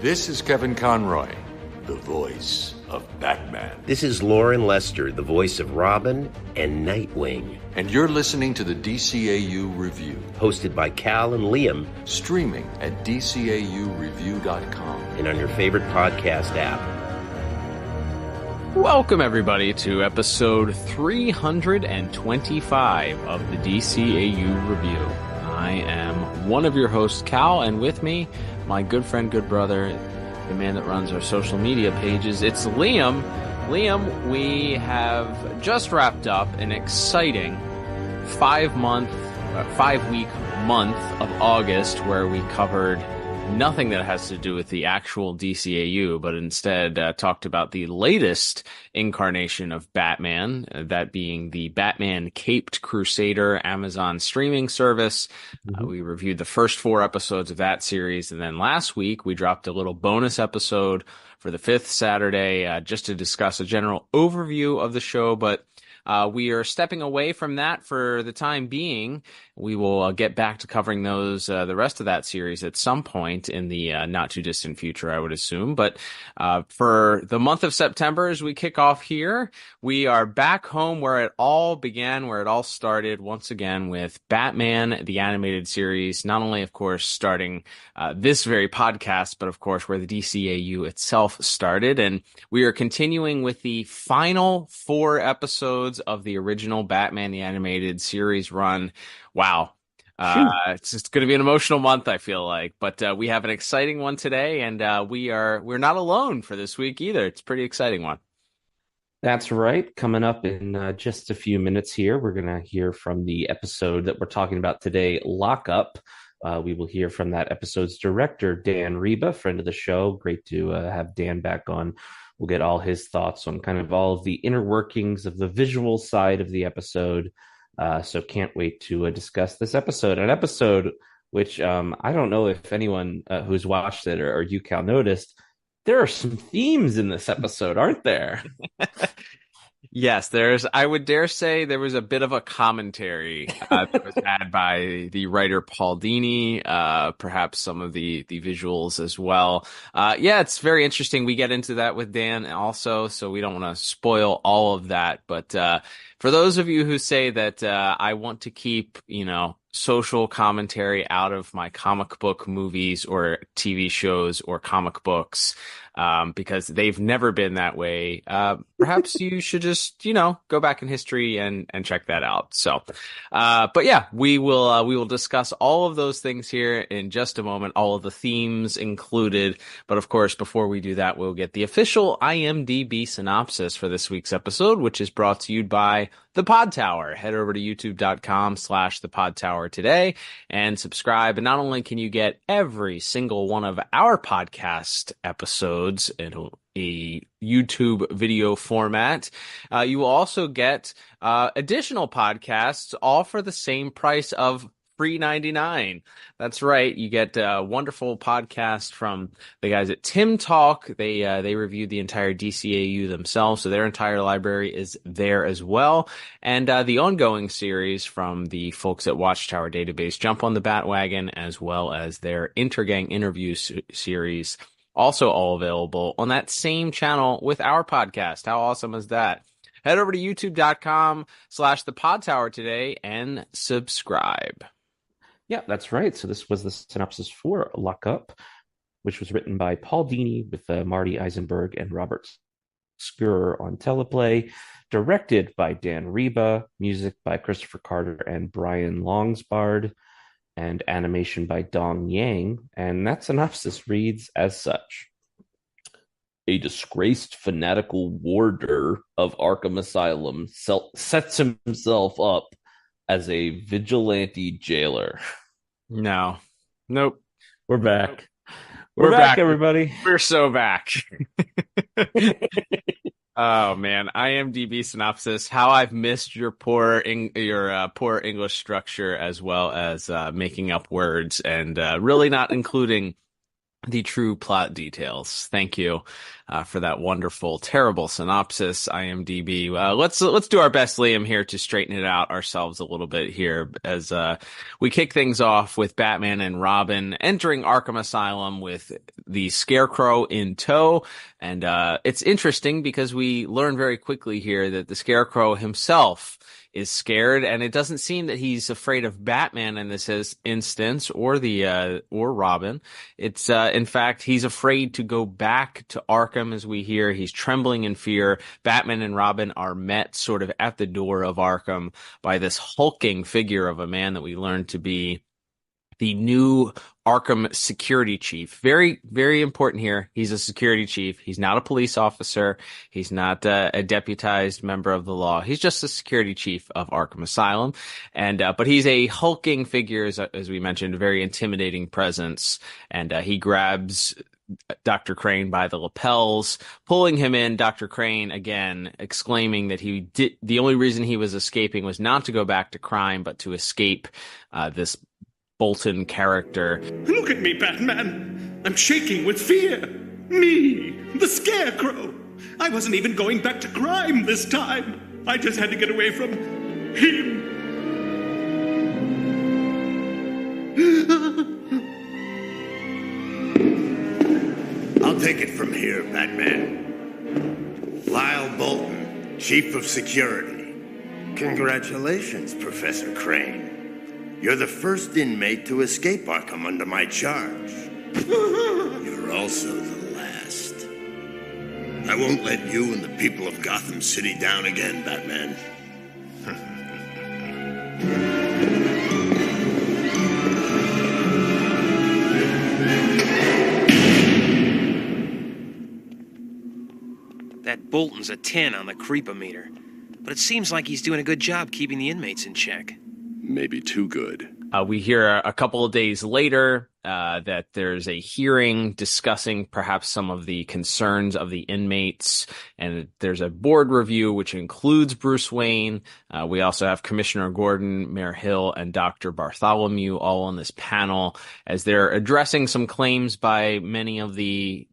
This is Kevin Conroy, the voice of Batman. This is Lauren Lester, the voice of Robin and Nightwing. And you're listening to the DCAU Review. Hosted by Cal and Liam. Streaming at DCAUreview.com. And on your favorite podcast app. Welcome, everybody, to episode 325 of the DCAU Review. I am one of your hosts, Cal, and with me, my good friend, good brother, the man that runs our social media pages, it's Liam. Liam, we have just wrapped up an exciting 5-week month of August where we covered nothing that has to do with the actual DCAU, but instead talked about the latest incarnation of Batman, that being the Batman Caped Crusader Amazon streaming service. We reviewed the first 4 episodes of that series, and then last week we dropped a little bonus episode for the 5th Saturday just to discuss a general overview of the show, but we are stepping away from that for the time being. We will get back to covering those, the rest of that series at some point in the not too distant future, I would assume. But for the month of September, as we kick off here, we are back home where it all began, where it all started, once again with Batman, the animated series. Not only, of course, starting this very podcast, but of course where the DCAU itself started. And we are continuing with the final 4 episodes of the original Batman the Animated Series run. Wow. It's just going to be an emotional month, I feel like. But we have an exciting one today, and we're not alone for this week either. It's a pretty exciting one. That's right. Coming up in just a few minutes here, we're going to hear from the episode that we're talking about today, Lock Up. We will hear from that episode's director, Dan Riba, friend of the show. Great to have Dan back on. We'll get all his thoughts on kind of all of the inner workings of the visual side of the episode. So can't wait to discuss this episode. An episode which I don't know if anyone who's watched it or you, Cal, noticed. There are some themes in this episode, aren't there? Yes, I would dare say there was a bit of a commentary that was had by the writer Paul Dini, perhaps some of the visuals as well. Yeah, it's very interesting. We get into that with Dan also, so we don't want to spoil all of that. But for those of you who say that I want to keep, social commentary out of my comic book movies or TV shows or comic books, because they've never been that way. Perhaps you should just, go back in history and check that out. So, but yeah, we will discuss all of those things here in just a moment, all of the themes included. But of course, before we do that, we'll get the official IMDb synopsis for this week's episode, which is brought to you by The Pod Tower. Head over to youtube.com/The Pod Tower today and subscribe. And not only can you get every single one of our podcast episodes in a YouTube video format, you will also get additional podcasts, all for the same price of $3.99. That's right. You get a wonderful podcast from the guys at Tim Talk. They reviewed the entire DCAU themselves, so their entire library is there as well. And the ongoing series from the folks at Watchtower Database, Jump on the Batwagon, as well as their Intergang interview series, also all available on that same channel with our podcast. How awesome is that? Head over to youtube.com/The Pod Tower today and subscribe. Yeah, that's right. So this was the synopsis for Lock Up, which was written by Paul Dini with Marty Eisenberg and Robert Scurer on teleplay, directed by Dan Riba, music by Christopher Carter and Brian Longsbard, and animation by Dong Yang. And that synopsis reads as such. A disgraced fanatical warder of Arkham Asylum sets himself up as a vigilante jailer. No. Nope. We're back. We're back, everybody. We're so back. Oh man, IMDb synopsis. How I've missed your poor English structure, as well as making up words and really not including the true plot details. Thank you for that wonderful, terrible synopsis, IMDb. Let's do our best, Liam, here to straighten it out ourselves a little bit here as we kick things off with Batman and Robin entering Arkham Asylum with the Scarecrow in tow. And it's interesting because we learn very quickly here that the Scarecrow himself is scared, and it doesn't seem that he's afraid of Batman in this instance, or Robin. It's in fact, he's afraid to go back to Arkham. As we hear, he's trembling in fear. Batman and Robin are met sort of at the door of Arkham by this hulking figure of a man that we learn to be the new Arkham security chief. Very, very important here. He's a security chief. He's not a police officer. He's not a deputized member of the law. He's just a security chief of Arkham Asylum. And, but he's a hulking figure, as we mentioned, a very intimidating presence. And, he grabs Dr. Crane by the lapels, pulling him in. Dr. Crane, again, exclaiming that the only reason he was escaping was not to go back to crime, but to escape, this Bolton character. Look at me, Batman. I'm shaking with fear. Me, the Scarecrow. I wasn't even going back to crime this time. I just had to get away from him. I'll take it from here, Batman. Lyle Bolton, Chief of Security. Congratulations, Professor Crane. You're the first inmate to escape Arkham under my charge. You're also the last. I won't let you and the people of Gotham City down again, Batman. That Bolton's a 10 on the creepometer, but it seems like he's doing a good job keeping the inmates in check. Maybe too good. We hear a couple of days later that there's a hearing discussing perhaps some of the concerns of the inmates, and there's a board review which includes Bruce Wayne. We also have Commissioner Gordon, Mayor Hill, and Dr. Bartholomew all on this panel as they're addressing some claims by many of the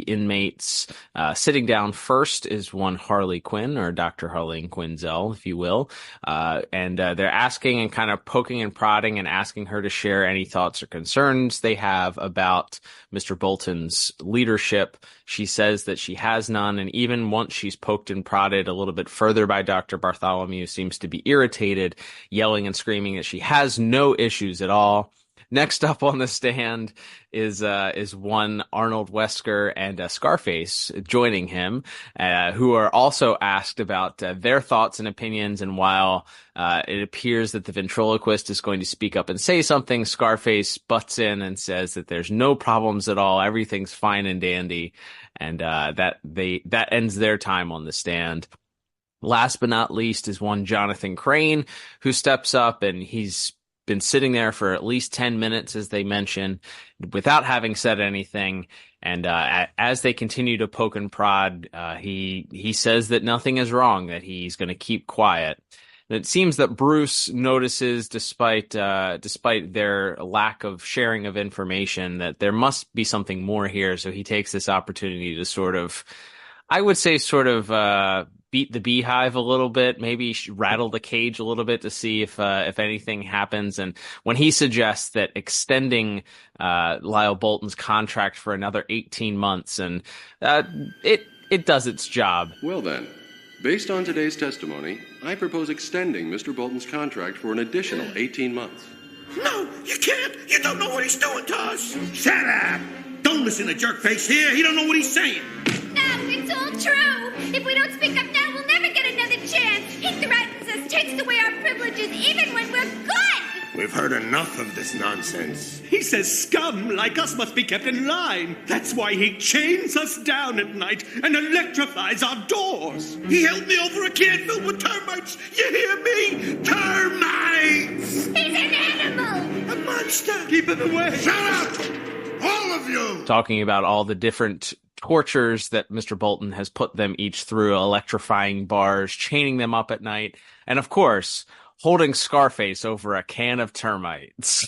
inmates. Sitting down first is one Harley Quinn, or Dr. Harleen Quinzel, if you will, and they're asking and kind of poking and prodding and asking her to share any thoughts or concerns they have about Mr. Bolton's leadership. She says that she has none, and even once she's poked and prodded a little bit further by Dr. Bartholomew, seems to be irritated, yelling and screaming that she has no issues at all. Next up on the stand is one Arnold Wesker and Scarface joining him, who are also asked about their thoughts and opinions. And while it appears that the ventriloquist is going to speak up and say something, Scarface butts in and says that there's no problems at all, everything's fine and dandy, and that ends their time on the stand. Last but not least is one Jonathan Crane, who steps up, and he's been sitting there for at least 10 minutes, as they mention, without having said anything. And as they continue to poke and prod, he says that nothing is wrong, that he's going to keep quiet. And it seems that Bruce notices, despite their lack of sharing of information, that there must be something more here. So he takes this opportunity to sort of beat the beehive a little bit, maybe rattle the cage a little bit to see if anything happens. And when he suggests that extending Lyle Bolton's contract for another 18 months, and it does its job. Well then, based on today's testimony, I propose extending Mr. Bolton's contract for an additional 18 months. No, you can't. You don't know what he's doing to us. Shut up. Don't listen to Jerkface here. He don't know what he's saying. No, it's all true. If we don't speak up now, we'll never get another chance. He threatens us, takes away our privileges, even when we're good. We've heard enough of this nonsense. He says scum like us must be kept in line. That's why he chains us down at night and electrifies our doors. He held me over a can filled with termites. You hear me? Termites! He's an animal! A monster! Keep him away! Shut up! All of you! Talking about all the different tortures that Mr. Bolton has put them each through, electrifying bars, chaining them up at night, and of course, holding Scarface over a can of termites.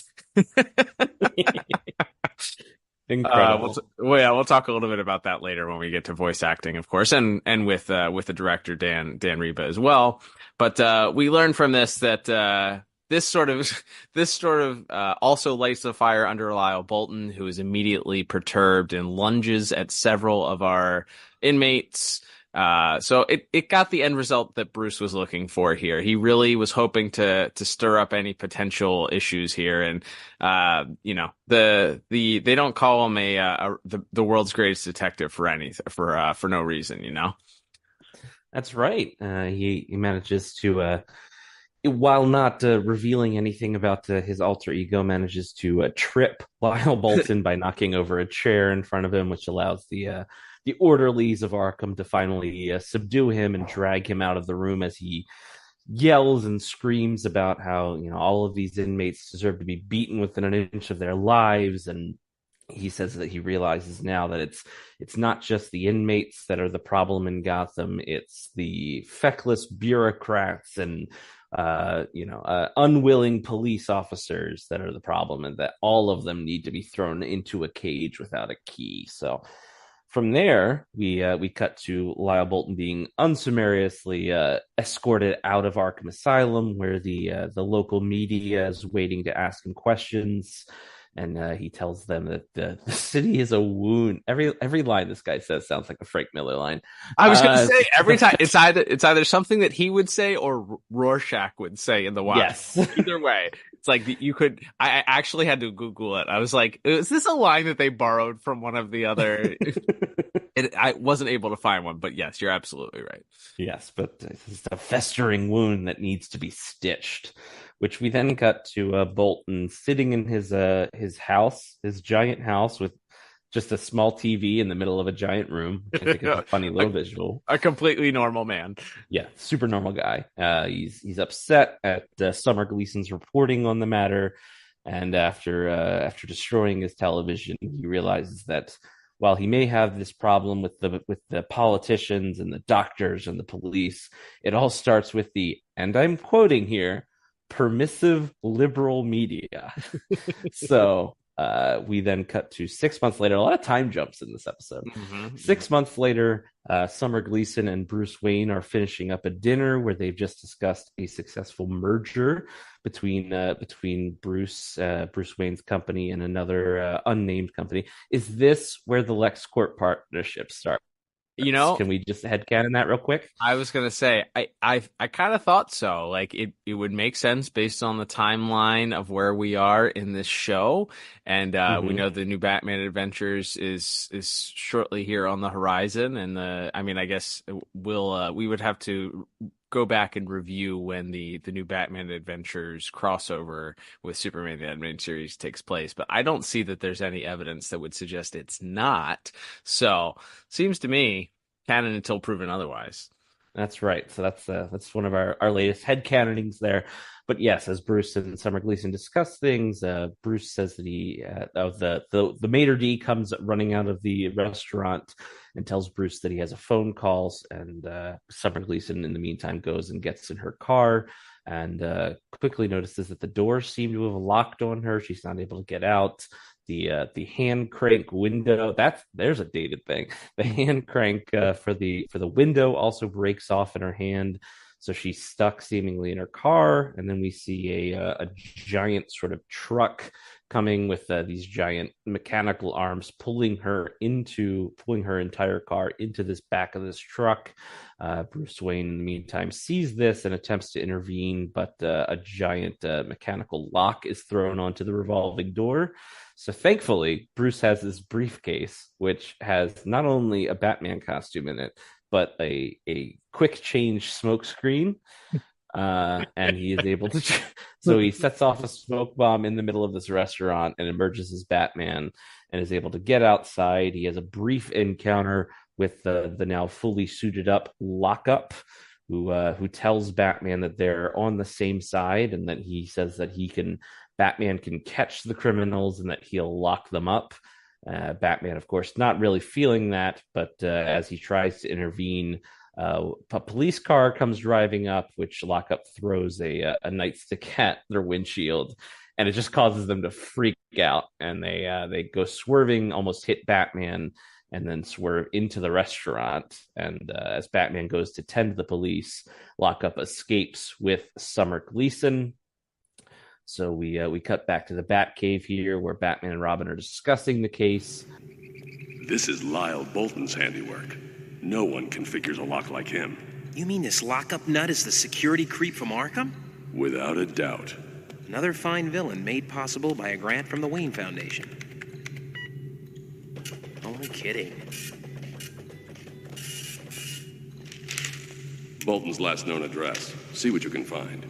Incredible. We'll talk a little bit about that later when we get to voice acting, of course, and with the director Dan Riba as well. But we learned from this that this sort of also lights the fire under Lyle Bolton, who is immediately perturbed and lunges at several of our inmates. So it got the end result that Bruce was looking for here. He really was hoping to stir up any potential issues here, and they don't call him the world's greatest detective for no reason, That's right. He manages to, while not revealing anything about his alter ego, manages to trip Lyle Bolton by knocking over a chair in front of him, which allows the orderlies of Arkham to finally subdue him and drag him out of the room as he yells and screams about how all of these inmates deserve to be beaten within an inch of their lives. And he says that he realizes now that it's not just the inmates that are the problem in Gotham. It's the feckless bureaucrats and unwilling police officers that are the problem, and that all of them need to be thrown into a cage without a key. So from there, we cut to Lyle Bolton being unsummariously escorted out of Arkham Asylum, where the local media is waiting to ask him questions. And he tells them that the city is a wound. Every line this guy says sounds like a Frank Miller line. I was going to say, every time it's either something that he would say or Rorschach would say in the Watch. Yes. Either way, it's like you could. I actually had to Google it. I was like, is this a line that they borrowed from one of the other? I wasn't able to find one, but yes, you're absolutely right. Yes, but it's a festering wound that needs to be stitched. Which we then cut to Bolton sitting in his house, his giant house, with just a small TV in the middle of a giant room, which I think is a funny little visual. A completely normal man. Yeah, super normal guy. He's upset at Summer Gleason's reporting on the matter, and after destroying his television, he realizes that while he may have this problem with the politicians and the doctors and the police, it all starts with and I'm quoting here, permissive liberal media. So we then cut to 6 months later. A lot of time jumps in this episode. 6 months later, Summer Gleason and Bruce Wayne are finishing up a dinner where they've just discussed a successful merger between Bruce Wayne's company and another unnamed company. Is this where the LexCorp partnership starts? Can we just headcanon that real quick? I was gonna say I kind of thought so. Like it would make sense based on the timeline of where we are in this show, and we know the new Batman Adventures is shortly here on the horizon. And I guess we would have to go back and review when the new Batman Adventures crossover with Superman the Animated Series takes place, but I don't see that there's any evidence that would suggest it's not. So seems to me canon until proven otherwise. That's right. So that's one of our latest headcanonings there. But yes, as Bruce and Summer Gleason discuss things, Bruce says that the maitre d' comes running out of the restaurant and tells Bruce that he has a phone call, and Summer Gleason in the meantime goes and gets in her car and quickly notices that the doors seem to have locked on her. She's not able to get out. The hand crank window, there's a dated thing. The hand crank for the window also breaks off in her hand. So she's stuck seemingly in her car, and then we see a giant sort of truck coming with these giant mechanical arms pulling her entire car into this back of this truck. Bruce Wayne, in the meantime, sees this and attempts to intervene, but a giant mechanical lock is thrown onto the revolving door. So thankfully, Bruce has this briefcase, which has not only a Batman costume in it, but a quick change smoke screen. And he is able to so he sets off a smoke bomb in the middle of this restaurant and emerges as Batman and is able to get outside. He has a brief encounter with the now fully suited up Lockup, who tells Batman that they're on the same side, and that he says that Batman can catch the criminals and that he'll lock them up. Batman, of course, not really feeling that, but as he tries to intervene, a police car comes driving up, which Lockup throws a nightstick at their windshield, and it just causes them to freak out, and they go swerving, almost hit Batman, and then swerve into the restaurant. And as Batman goes to tend to the police, Lockup escapes with Summer Gleason. So we cut back to the Batcave here, where Batman and Robin are discussing the case. This is Lyle Bolton's handiwork. No one configures a lock like him. You mean this lockup nut is the security creep from Arkham? Without a doubt. Another fine villain made possible by a grant from the Wayne Foundation. Only kidding. Bolton's last known address. See what you can find.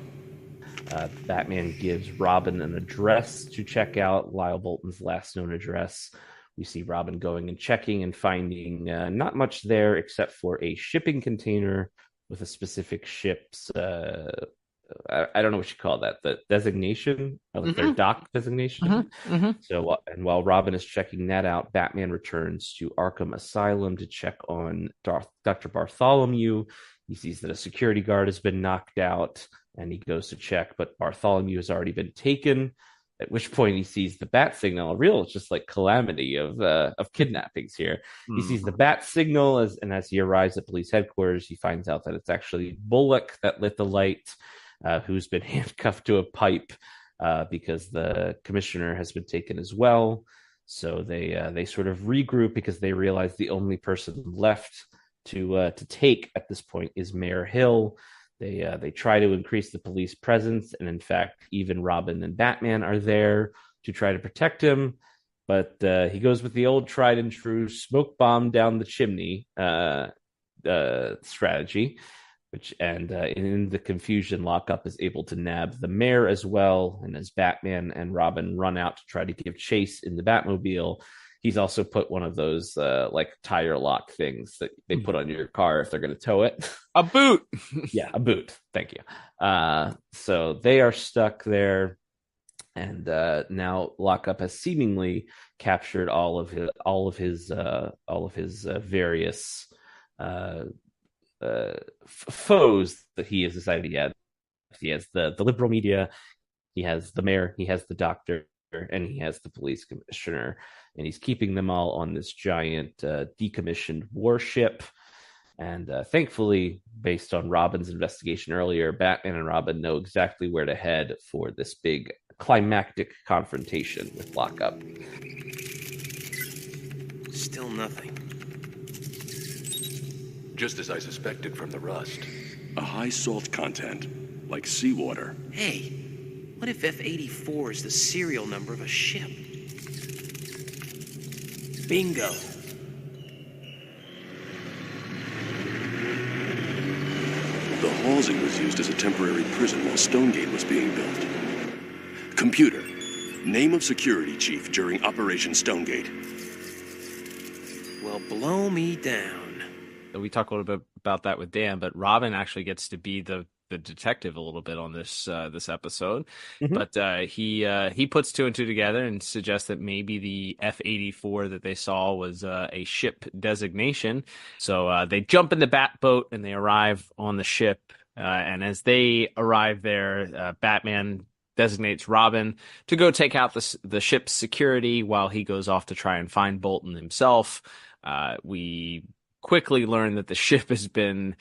Batman gives Robin an address to check out, Lyle Bolton's last known address. We see Robin going and checking and finding not much there except for a shipping container with a specific ship's, I don't know what you call that, the designation, like their dock designation. So, and while Robin is checking that out, Batman returns to Arkham Asylum to check on Dr. Bartholomew. He sees that a security guard has been knocked out, and he goes to check, but Bartholomew has already been taken. At which point he sees the bat signal, a real just like calamity of kidnappings here. He sees the bat signal as he arrives at police headquarters, he finds out that it's actually Bullock that lit the light, who's been handcuffed to a pipe because the commissioner has been taken as well. So they sort of regroup because they realize the only person left to take at this point is Mayor Hill. They try to increase the police presence, and in fact, even Robin and Batman are there to try to protect him. But he goes with the old tried and true smoke bomb down the chimney strategy, in the confusion, Lockup is able to nab the mayor as well. And as Batman and Robin run out to try to give chase in the Batmobile, he's also put one of those like tire lock things that they put on your car if they're going to tow it. A boot. Yeah, a boot. Thank you. So they are stuck there, and now Lockup has seemingly captured all of his various foes that he has decided he had. He has the liberal media, he has the mayor, he has the doctor, and he has the police commissioner, and he's keeping them all on this giant decommissioned warship. And thankfully, based on Robin's investigation earlier, Batman and Robin know exactly where to head for this big climactic confrontation with Lockup. Still nothing. Just as I suspected from the rust. A high salt content, like seawater. Hey, what if F-84 is the serial number of a ship? Bingo. The Halsey was used as a temporary prison while Stonegate was being built. Computer, name of security chief during Operation Stonegate. Well, blow me down. We talked a little bit about that with Dan, but Robin actually gets to be the detective a little bit on this episode. But he puts two and two together and suggests that maybe the F-84 that they saw was a ship designation. So they jump in the bat boat and they arrive on the ship. And as they arrive there, Batman designates Robin to go take out the ship's security while he goes off to try and find Bolton himself. We quickly learn that the ship has been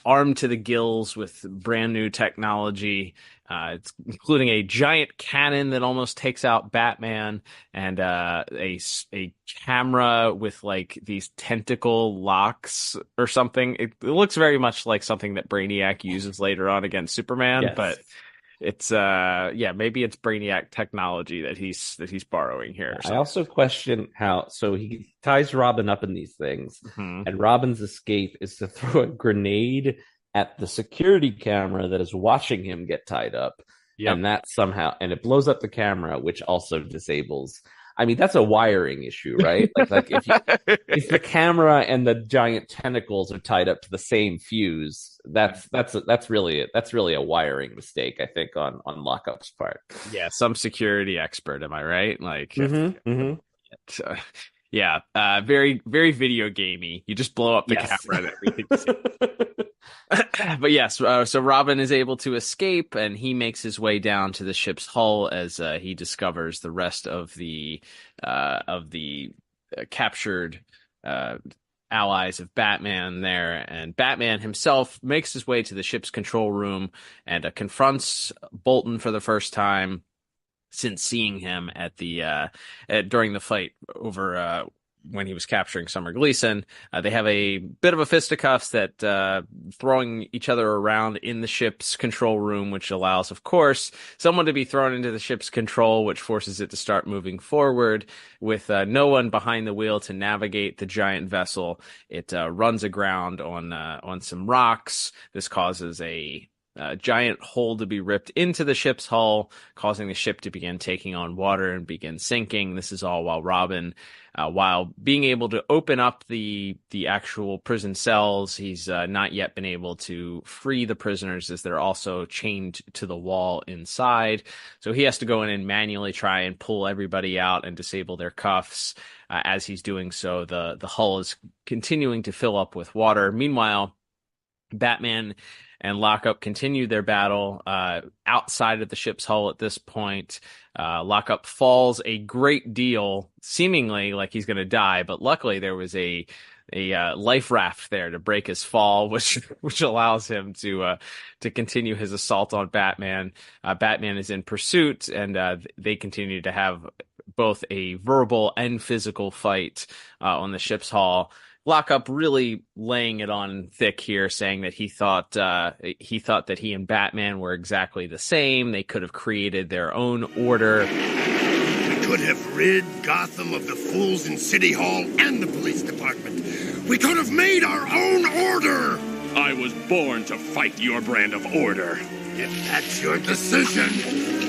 armed to the gills with brand new technology. It's including a giant cannon that almost takes out Batman, and a camera with like these tentacle locks or something. It looks very much like something that Brainiac uses later on against Superman, Yes. but it's maybe it's Brainiac technology that he's borrowing here. I also question how. So he ties Robin up in these things, and Robin's escape is to throw a grenade at the security camera that is watching him get tied up, and that somehow it blows up the camera, which also disables. I mean, that's a wiring issue, right? like if the camera and the giant tentacles are tied up to the same fuse, that's really a wiring mistake, I think, on Lockup's part. Yeah, some security expert, am I right? Like, very, very video gamey. You just blow up the camera and everything. But yes, so Robin is able to escape, and he makes his way down to the ship's hull as he discovers the rest of the captured allies of Batman there. And Batman himself makes his way to the ship's control room and confronts Bolton for the first time since seeing him at the during the fight over when he was capturing Summer Gleason. They have a bit of a fisticuffs that throwing each other around in the ship's control room, which allows, of course, someone to be thrown into the ship's control, which forces it to start moving forward with no one behind the wheel to navigate the giant vessel. It runs aground on some rocks. This causes a giant hole to be ripped into the ship's hull, causing the ship to begin taking on water and begin sinking. This is all while Robin, while being able to open up the actual prison cells, he's not yet been able to free the prisoners as they're also chained to the wall inside. So he has to go in and manually try and pull everybody out and disable their cuffs. As he's doing so, the hull is continuing to fill up with water. Meanwhile, Batman and Lockup continue their battle outside of the ship's hull at this point. Lockup falls a great deal, seemingly like he's going to die, but luckily there was a life raft there to break his fall, which allows him to continue his assault on Batman. Batman is in pursuit, and they continue to have both a verbal and physical fight on the ship's hull. Lockup really laying it on thick here, saying that he thought that he and Batman were exactly the same. They could have created their own order. We could have rid Gotham of the fools in City Hall and the police department. We could have made our own order. I was born to fight your brand of order. If that's your decision.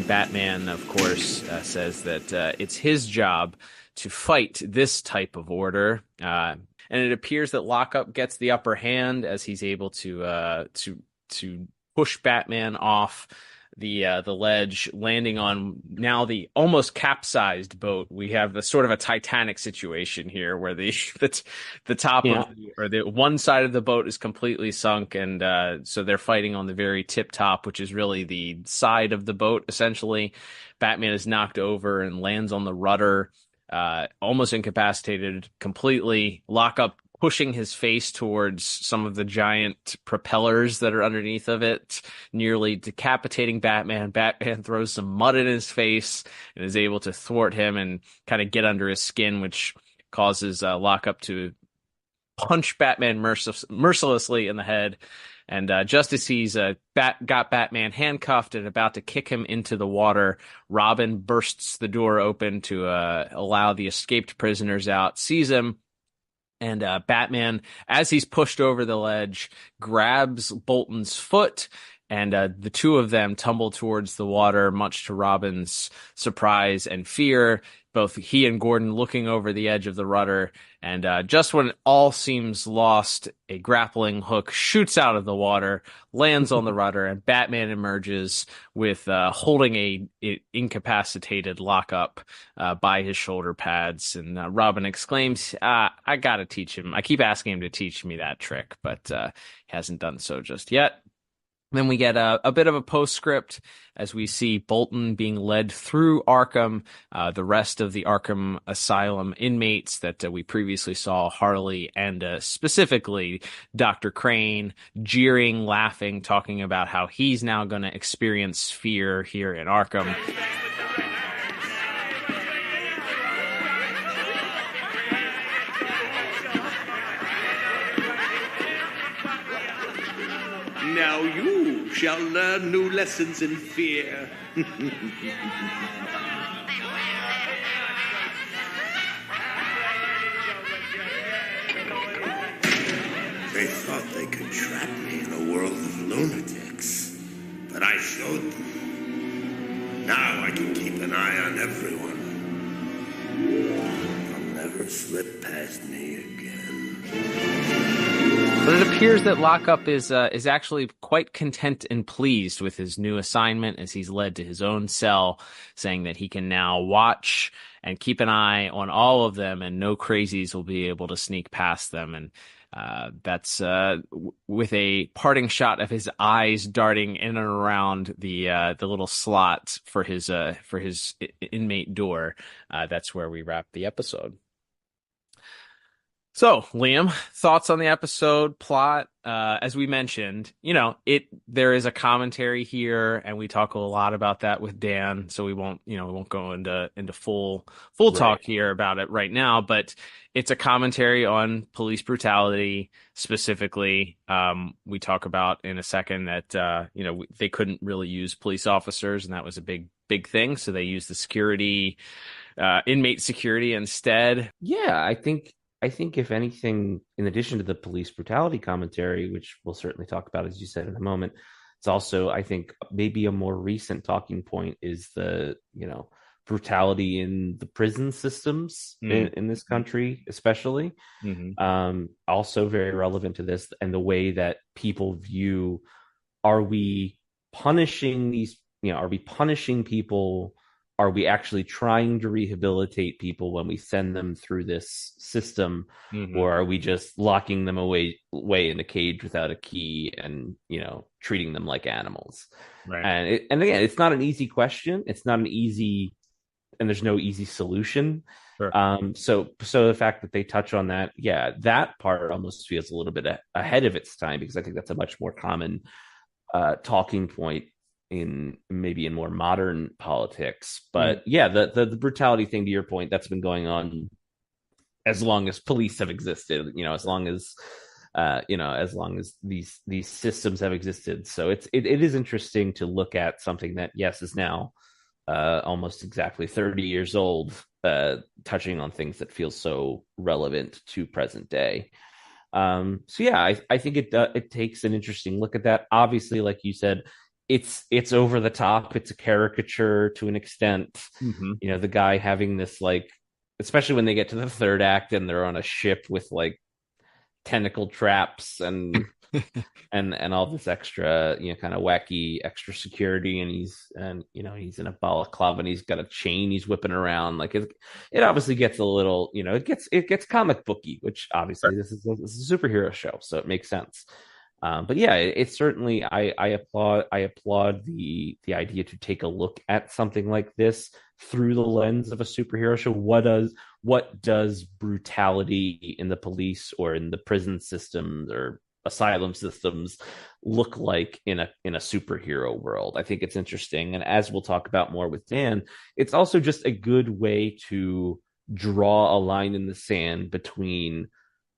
Batman, of course, says that it's his job to fight this type of order, and it appears that Lockup gets the upper hand as he's able to push Batman off the ledge, landing on now the almost capsized boat. We have a sort of a Titanic situation here, where the top of the one side of the boat is completely sunk, and so they're fighting on the very tip top, which is really the side of the boat. Essentially, Batman is knocked over and lands on the rudder, almost incapacitated completely. Lockup pushing his face towards some of the giant propellers that are underneath of it, nearly decapitating Batman. Batman throws some mud in his face and is able to thwart him and kind of get under his skin, which causes Lockup to punch Batman mercilessly in the head. And just as he's got Batman handcuffed and about to kick him into the water, Robin bursts the door open to allow the escaped prisoners out, sees him, and Batman, as he's pushed over the ledge, grabs Bolton's foot, and the two of them tumble towards the water, much to Robin's surprise and fear. Both he and Gordon looking over the edge of the rudder, and just when all seems lost, a grappling hook shoots out of the water, lands on the rudder, and Batman emerges with holding a incapacitated Lockup by his shoulder pads. And Robin exclaims, I gotta teach him. I keep asking him to teach me that trick, but he hasn't done so just yet. Then we get a bit of a postscript as we see Bolton being led through Arkham, the rest of the Arkham Asylum inmates that we previously saw, Harley and specifically Dr. Crane, jeering, laughing, talking about how he's now going to experience fear here in Arkham. Now you shall learn new lessons in fear. They thought they could trap me in a world of lunatics, but I showed them. Now I can keep an eye on everyone. They'll never slip past me again. But it appears that Lockup is actually quite content and pleased with his new assignment as he's led to his own cell, saying that he can now watch and keep an eye on all of them, and no crazies will be able to sneak past them. And that's with a parting shot of his eyes darting in and around the little slot for his inmate door. That's where we wrap the episode. So, Liam, thoughts on the episode, plot? As we mentioned, there is a commentary here, and we talk a lot about that with Dan, so we won't go into full talk here about it right now, but it's a commentary on police brutality specifically. We talk about in a second that they couldn't really use police officers, and that was a big thing, so they used the security, inmate security instead. Yeah, I think if anything, in addition to the police brutality commentary, which we'll certainly talk about, as you said, in a moment, it's also, I think, maybe a more recent talking point is the, brutality in the prison systems in this country, especially. Also very relevant to this, and the way that people view, are we punishing people? Are we actually trying to rehabilitate people when we send them through this system, or are we just locking them away in a cage without a key and, treating them like animals? Right. And again, it's not an easy question. It's not an easy, and there's no easy solution. Sure. So the fact that they touch on that, that part almost feels a little bit ahead of its time, because I think that's a much more common talking point in more modern politics. But the brutality thing, to your point, that's been going on as long as police have existed, as long as these systems have existed. So it is interesting to look at something that, yes, is now almost exactly 30 years old, touching on things that feel so relevant to present day. I think it takes an interesting look at that. Obviously, like you said, it's over the top. It's a caricature to an extent. The guy having this, like, especially when they get to the third act and they're on a ship with like tentacle traps and and all this extra, kind of wacky extra security, and he's in a balaclava and he's got a chain he's whipping around. Like it obviously gets a little, it gets comic booky, which obviously this is a superhero show, so it makes sense. But yeah, it's certainly, I applaud the idea to take a look at something like this through the lens of a superhero show. What does brutality in the police or in the prison systems or asylum systems look like in a superhero world? I think it's interesting, and as we'll talk about more with Dan, it's also just a good way to draw a line in the sand between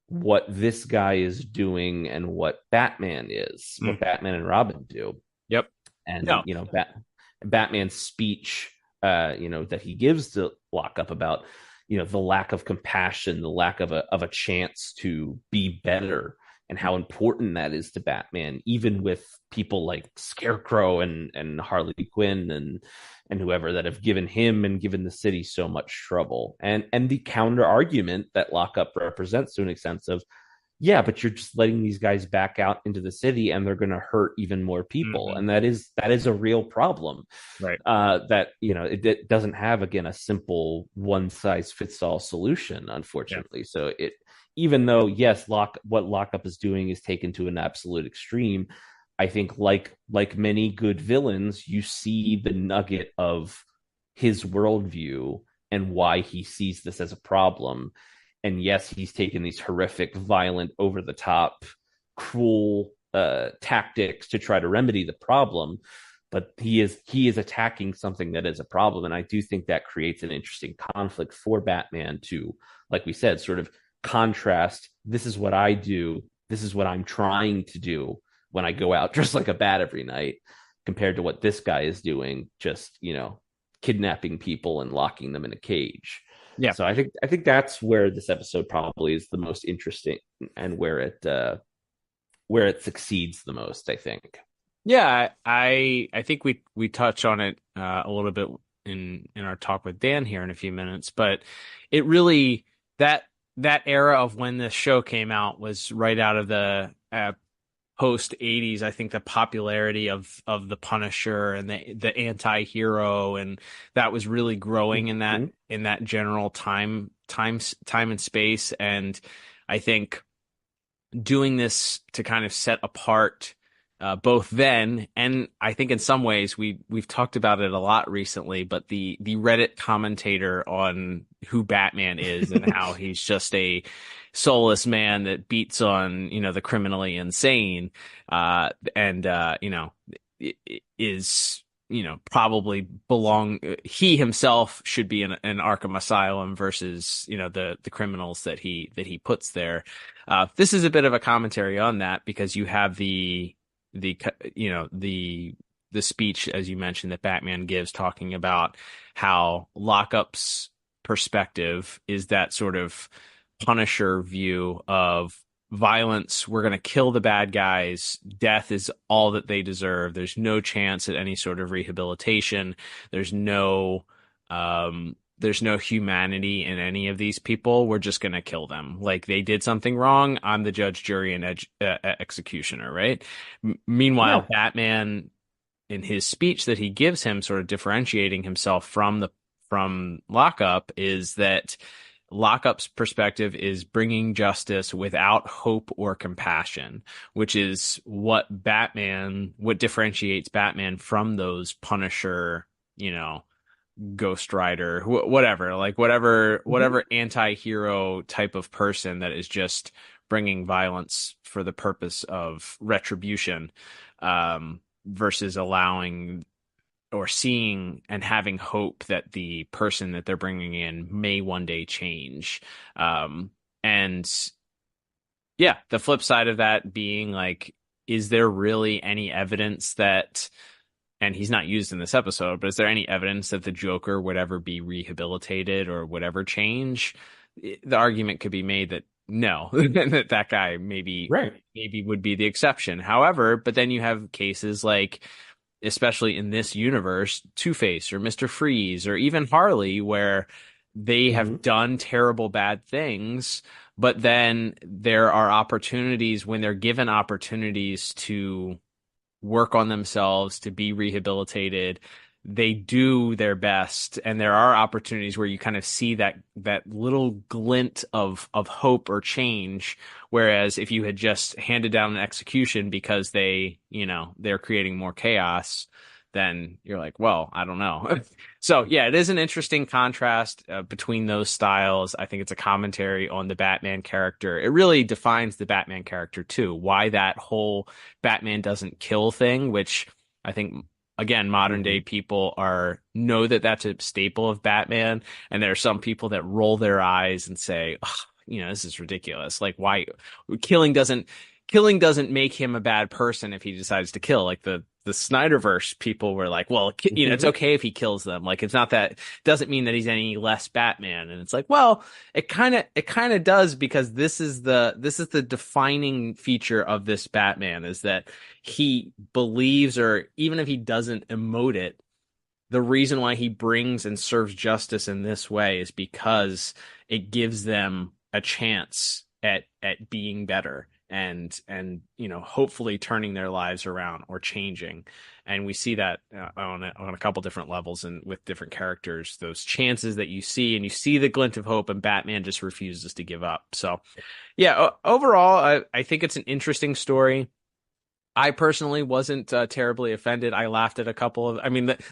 what this guy is doing and what Batman is, what Batman and Robin do. Yep. And, Batman's speech, that he gives to Lockup about, the lack of compassion, the lack of a chance to be better, and how important that is to Batman, even with people like Scarecrow and Harley Quinn and whoever that have given him and given the city so much trouble. And the counter argument that Lockup represents, to an extent, of, yeah, but you're just letting these guys back out into the city and they're going to hurt even more people. And that is a real problem. Right. That, it doesn't have, again, a simple one size fits all solution, unfortunately. Yeah. So even though, yes, what Lockup is doing is taken to an absolute extreme, I think like many good villains, you see the nugget of his worldview and why he sees this as a problem. And yes, he's taken these horrific, violent, over-the-top, cruel tactics to try to remedy the problem, but he is attacking something that is a problem. And I do think that creates an interesting conflict for Batman to, like we said, sort of contrast, this is what I do, this is what I'm trying to do when I go out dressed like a bat every night, compared to what this guy is doing, just, kidnapping people and locking them in a cage. Yeah. So I think that's where this episode probably is the most interesting, and where it succeeds the most, I think. Yeah, I think we touch on it a little bit in our talk with Dan here in a few minutes, but it really, that era of when this show came out was right out of the post 80s, I think the popularity of the Punisher and the anti-hero, and that was really growing in that general time and space. And I think doing this to kind of set apart both then, and I think in some ways we've talked about it a lot recently, but the Reddit commentator on who Batman is and how he's just a soulless man that beats on, the criminally insane, and is, probably he himself should be in an Arkham Asylum versus, the criminals that he puts there. This is a bit of a commentary on that, because you have the speech, as you mentioned, that Batman gives, talking about how Lockup's perspective is that sort of Punisher view of violence. We're going to kill the bad guys. Death is all that they deserve. There's no chance at any sort of rehabilitation. There's no humanity in any of these people. We're just going to kill them. Like, they did something wrong. I'm the judge, jury, and executioner, right? Meanwhile, Batman, in his speech that he gives him, sort of differentiating himself from Lockup, is that Lockup's perspective is bringing justice without hope or compassion, which is what differentiates Batman from those Punisher, Ghost Rider, whatever anti-hero type of person that is just bringing violence for the purpose of retribution, versus allowing or seeing and having hope that the person that they're bringing in may one day change. And yeah, the flip side of that being, like, is there really any evidence that, and he's not used in this episode, but is there any evidence that the Joker would ever be rehabilitated or would ever change? The argument could be made that no, that guy maybe would be the exception. However, but then you have cases like, especially in this universe, Two-Face or Mr. Freeze or even Harley, where they have done terrible, bad things, but then there are opportunities when they're given opportunities to work on themselves, to be rehabilitated. They do their best, and there are opportunities where you kind of see that little glint of hope or change. Whereas if you had just handed down an execution because they're creating more chaos, then you're like, well, I don't know. So yeah, it is an interesting contrast between those styles. I think it's a commentary on the Batman character. It really defines the Batman character too. Why that whole Batman doesn't kill thing, which I think, again, modern day people know that that's a staple of Batman. And there are some people that roll their eyes and say, this is ridiculous. Like, why killing doesn't make him a bad person if he decides to kill. Like the Snyderverse people were like, well, it's okay if he kills them. Like, it's not that, doesn't mean that he's any less Batman. And it's like, well, it kind of does, because this is the defining feature of this Batman, is that he believes, or even if he doesn't emote it, the reason why he brings and serves justice in this way is because it gives them a chance at being better and hopefully turning their lives around or changing. And we see that on a couple different levels and with different characters, those chances that you see, and you see the glint of hope, and Batman just refuses to give up. So yeah, overall, I think it's an interesting story. I personally wasn't terribly offended. I laughed at a couple of,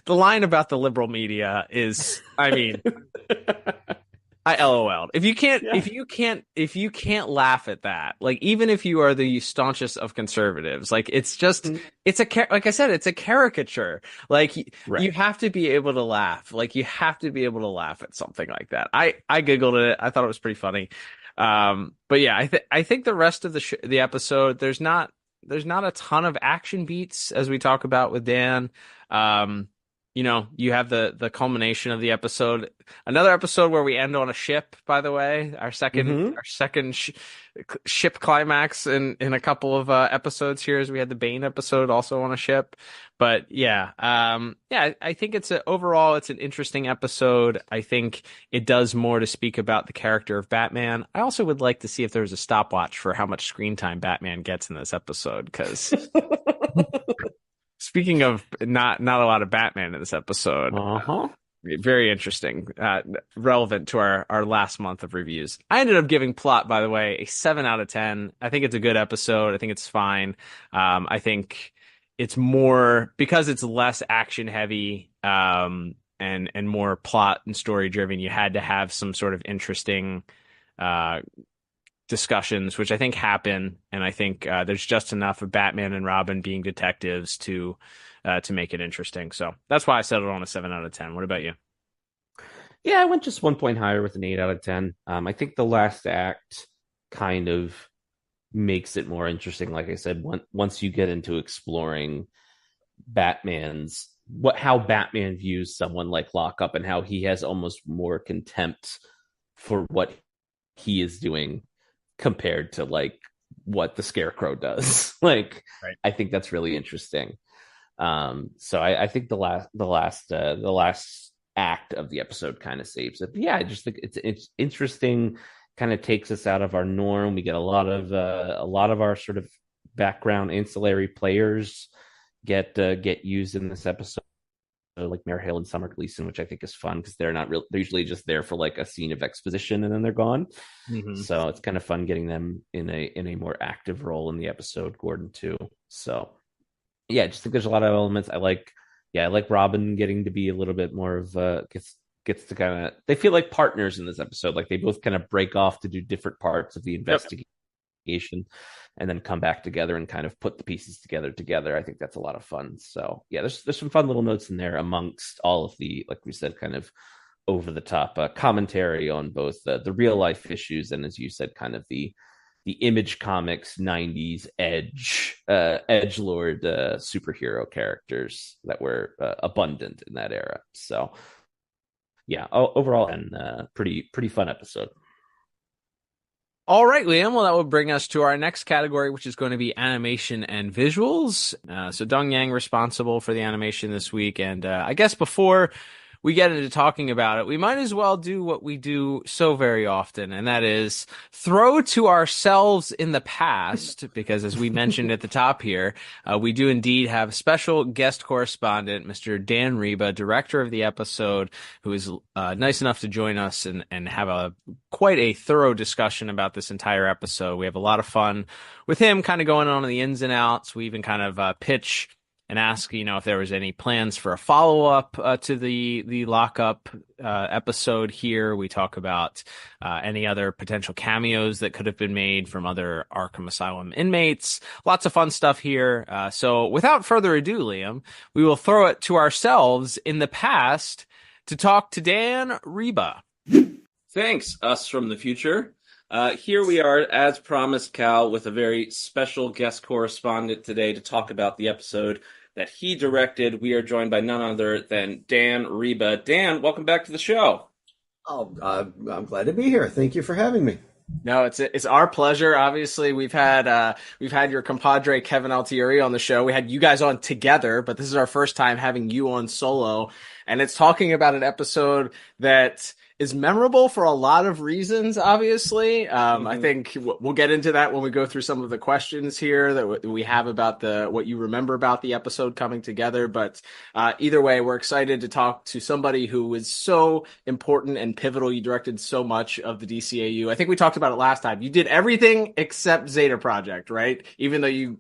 the line about the liberal media is, I LOL'd. If you can't laugh at that, like, even if you are the staunchest of conservatives, like, it's just, like I said, it's a caricature. Like, you have to be able to laugh. Like, you have to be able to laugh at something like that. I giggled at it. I thought it was pretty funny. But yeah, I think the rest of the episode, there's not a ton of action beats, as we talk about with Dan. you have the culmination of the episode. Another episode where we end on a ship, by the way, our second ship climax in a couple of episodes here, as we had the Bane episode also on a ship. But yeah, I think overall it's an interesting episode. I think it does more to speak about the character of Batman. I also would like to see if there's a stopwatch for how much screen time Batman gets in this episode, because speaking of not a lot of Batman in this episode, very interesting, relevant to our last month of reviews. I ended up giving Plot, by the way, a 7 out of 10. I think it's a good episode. I think it's fine. I think it's more because it's less action heavy, and more plot and story driven. You had to have some sort of interesting discussions, which I think happen, and I think there's just enough of Batman and Robin being detectives to make it interesting. So that's why I settled on a 7 out of 10. What about you? Yeah, I went just 1 point higher with an 8 out of 10. I think the last act kind of makes it more interesting. Like I said, once you get into exploring how Batman views someone like Lockup, and how he has almost more contempt for what he is doing compared to like what the Scarecrow does. Like, right. I think that's really interesting. So I think the last act of the episode kind of saves it. But yeah, I just think it's interesting. Kind of takes us out of our norm. We get a lot of our sort of background ancillary players get used in this episode, like Mayor Hill and Summer Gleason, which I think is fun because they're usually just there for like a scene of exposition and then they're gone. So it's kind of fun getting them in a more active role in the episode. Gordon too. So yeah, I just think there's a lot of elements. I like Robin getting to be a little bit more of gets to kind of, they feel like partners in this episode. Like they both kind of break off to do different parts of the investigation and then come back together and kind of put the pieces together. I think that's a lot of fun. So yeah, there's some fun little notes in there amongst all of the, like we said, kind of over the top commentary on both the real life issues and, as you said, kind of the Image Comics 90s edgelord superhero characters that were abundant in that era. So yeah, overall, and pretty fun episode. All right, Liam. Well, that will bring us to our next category, which is going to be animation and visuals. So Dong Yang responsible for the animation this week. And I guess before we get into talking about it, we might as well do what we do so very often, and that is throw to ourselves in the past, because as we mentioned at the top here, we do indeed have special guest correspondent, Mr. Dan Riba, director of the episode, who is nice enough to join us and have quite a thorough discussion about this entire episode. We have a lot of fun with him kind of going on the ins and outs. We even kind of pitch and ask, if there was any plans for a follow-up to the Lockup episode here. We talk about any other potential cameos that could have been made from other Arkham Asylum inmates. Lots of fun stuff here. So without further ado, Liam, we will throw it to ourselves in the past to talk to Dan Riba. Thanks, us from the future. Here we are, as promised, Cal, with a very special guest correspondent today to talk about the episode that he directed. We are joined by none other than Dan Riba. Dan, welcome back to the show. Oh, I'm glad to be here. Thank you for having me. No, it's our pleasure. Obviously, we've had your compadre Kevin Altieri on the show. We had you guys on together, but this is our first time having you on solo, and it's talking about an episode that is memorable for a lot of reasons, obviously. I think we'll get into that when we go through some of the questions here that we have about what you remember about the episode coming together. But either way, we're excited to talk to somebody who is so important and pivotal. You directed so much of the DCAU. I think we talked about it last time. You did everything except Zeta Project, right? Even though you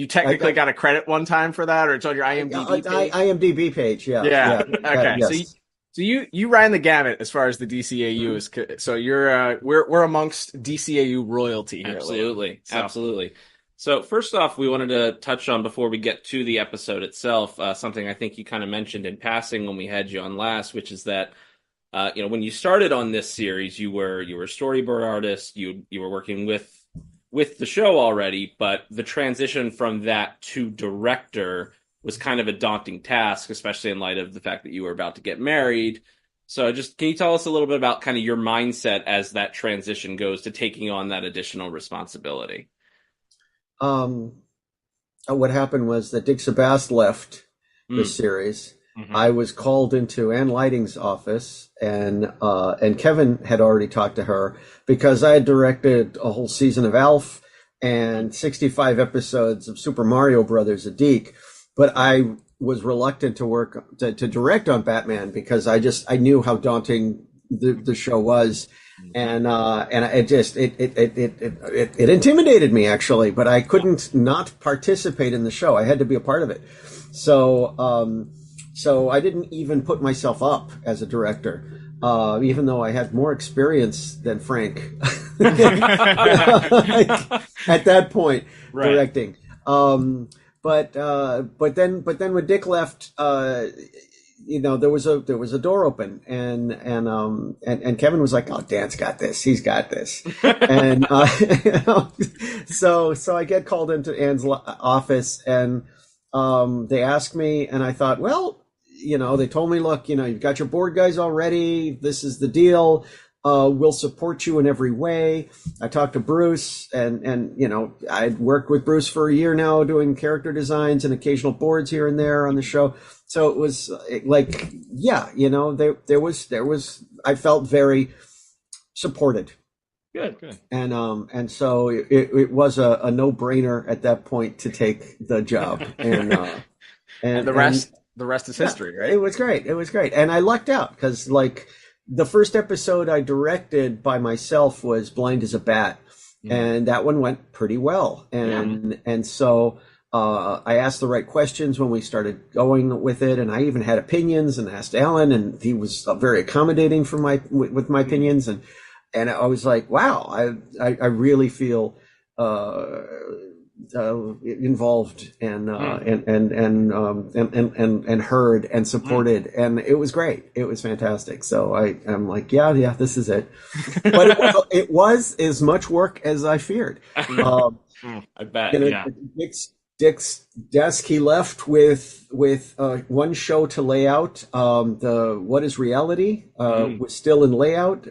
technically got a credit one time for that, or it's on your IMDb page? IMDb page, yeah. Yeah. Okay. Yes. So you ran the gamut as far as the DCAU is. So you're we're amongst DCAU royalty here. Absolutely. So first off, we wanted to touch on, before we get to the episode itself, something I think you kind of mentioned in passing when we had you on last, which is that when you started on this series, you were a storyboard artist. You were working with the show already, but the transition from that to director was kind of a daunting task, especially in light of the fact that you were about to get married. So just, can you tell us a little bit about kind of your mindset as that transition goes to taking on that additional responsibility? What happened was that Dick Sebast left the series. I was called into Ann Lighting's office, and Kevin had already talked to her because I had directed a whole season of Alf and 65 episodes of Super Mario Brothers at Deke, but I was reluctant to direct on Batman because I knew how daunting the show was, and it intimidated me actually, but I couldn't not participate in the show. I had to be a part of it, so I didn't even put myself up as a director, even though I had more experience than Frank at that point, right, directing. But then when Dick left, there was a door open, and Kevin was like, "Oh, Dan's got this. He's got this." And so I get called into Ann's office, and they asked me, and I thought, well, they told me, look, you've got your board guys already. This is the deal. We'll support you in every way. I talked to Bruce, and I'd worked with Bruce for a year now doing character designs and occasional boards here and there on the show. So it was like, yeah, there was, I felt very supported. Good. And so it was a no-brainer at that point to take the job. And the rest is history, right? It was great. And I lucked out because, like, the first episode I directed by myself was Blind as a Bat, and that one went pretty well. And so I asked the right questions when we started going with it, and I even had opinions and asked Alan, and he was very accommodating for with my opinions, and I was like, wow, I really feel involved and heard and supported, and it was great. It was fantastic. So I'm like, yeah, this is it. But it was as much work as I feared. I bet. Dick's desk, he left with one show to lay out. The What is Reality was still in layout,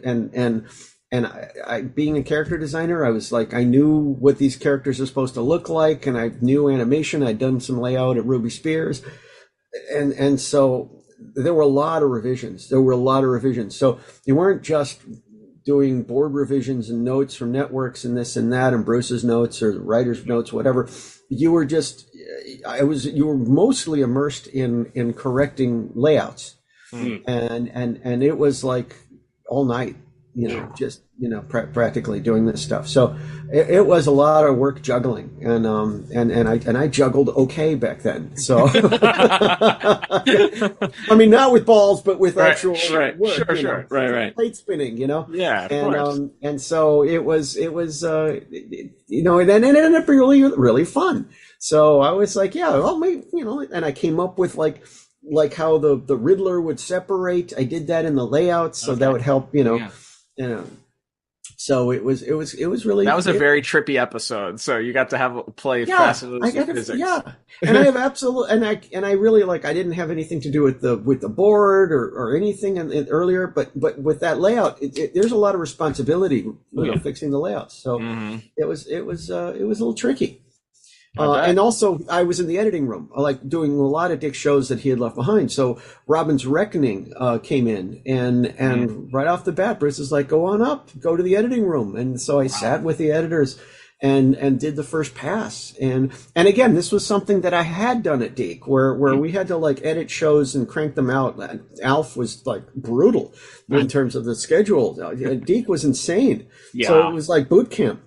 and I, being a character designer, I was like, I knew what these characters are supposed to look like, and I knew animation. I'd done some layout at Ruby Spears, and so there were a lot of revisions. So you weren't just doing board revisions and notes from networks and this and that, and Bruce's notes or the writer's notes, whatever. You were mostly immersed in correcting layouts, and it was like all night. Practically doing this stuff. So it was a lot of work juggling, and I juggled okay back then. So I mean, not with balls, but with actual work. Sure. Right. Plate spinning, Yeah, of course. And so it was and it ended up really, really fun. So I was like, yeah, well, maybe, and I came up with like how the Riddler would separate. I did that in the layouts, so that would help, so it was really, that was a very trippy episode. So you got to play fascinating physics. Yeah. And I have and I really I didn't have anything to do with the board or anything earlier, but with that layout, there's a lot of responsibility, fixing the layouts. So it was a little tricky. And also, I was in the editing room, doing a lot of Dick shows that he had left behind. So Robin's Reckoning came in, and right off the bat, Bruce is like, "Go on up, go to the editing room." And so I sat with the editors and did the first pass. And again, this was something that I had done at Deke, where we had to edit shows and crank them out. Alf was brutal in terms of the schedule. Deke was insane. Yeah. So it was like boot camp,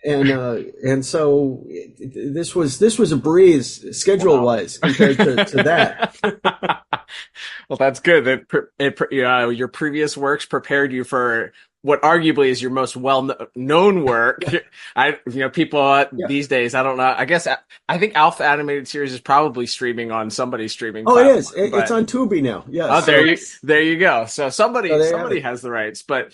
And so this was a breeze schedule wise compared to that. Well, that's good. Your previous works prepared you for what arguably is your most well-known work. People these days, I don't know. I think Alpha Animated Series is probably streaming on somebody's streaming platform. It is. It's on Tubi now. Yes. Oh, there you go. So somebody has the rights, but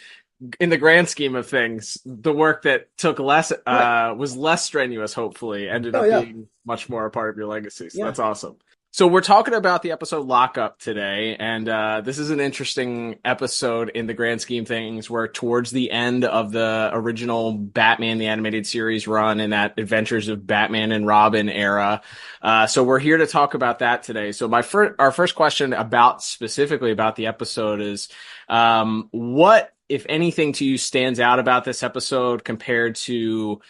in the grand scheme of things, the work that took less was less strenuous, hopefully, ended up being much more a part of your legacy. So that's awesome. So we're talking about the episode Lockup today, and this is an interesting episode in the grand scheme of things. We're towards the end of the original Batman the Animated Series run in that Adventures of Batman and Robin era. So we're here to talk about that today. So our first question specifically about the episode is, what, if anything, to you stands out about this episode compared to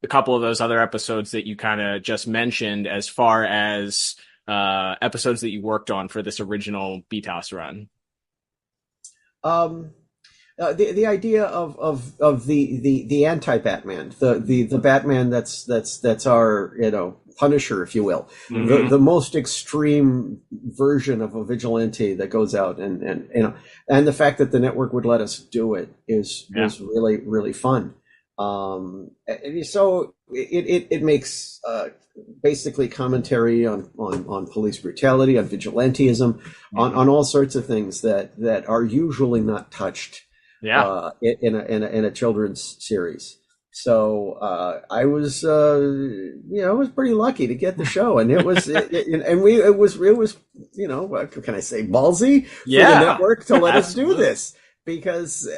a couple of those other episodes that you kind of just mentioned, as far as episodes that you worked on for this original BTOS run? The idea of the anti-Batman, the Batman that's our Punisher, if you will, the most extreme version of a vigilante that goes out and the fact that the network would let us do it is really, really fun. So it makes basically commentary on police brutality, on vigilantism, on all sorts of things that are usually not touched in a children's series. So I was pretty lucky to get the show, and it was it was what can I say, ballsy for the network to let us do this, because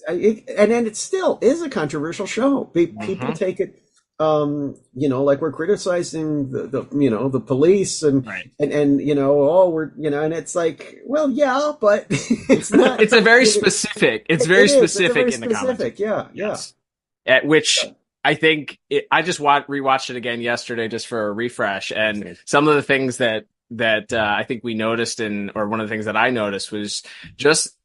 and then it still is a controversial show. People take it, like we're criticizing the police and and it's like, well, yeah, but it's not. It's a very specific. It's very specific in the comics. Yes. At which I think I just rewatched it again yesterday just for a refresh, and some of the things that I think we noticed or one of the things that I noticed was just.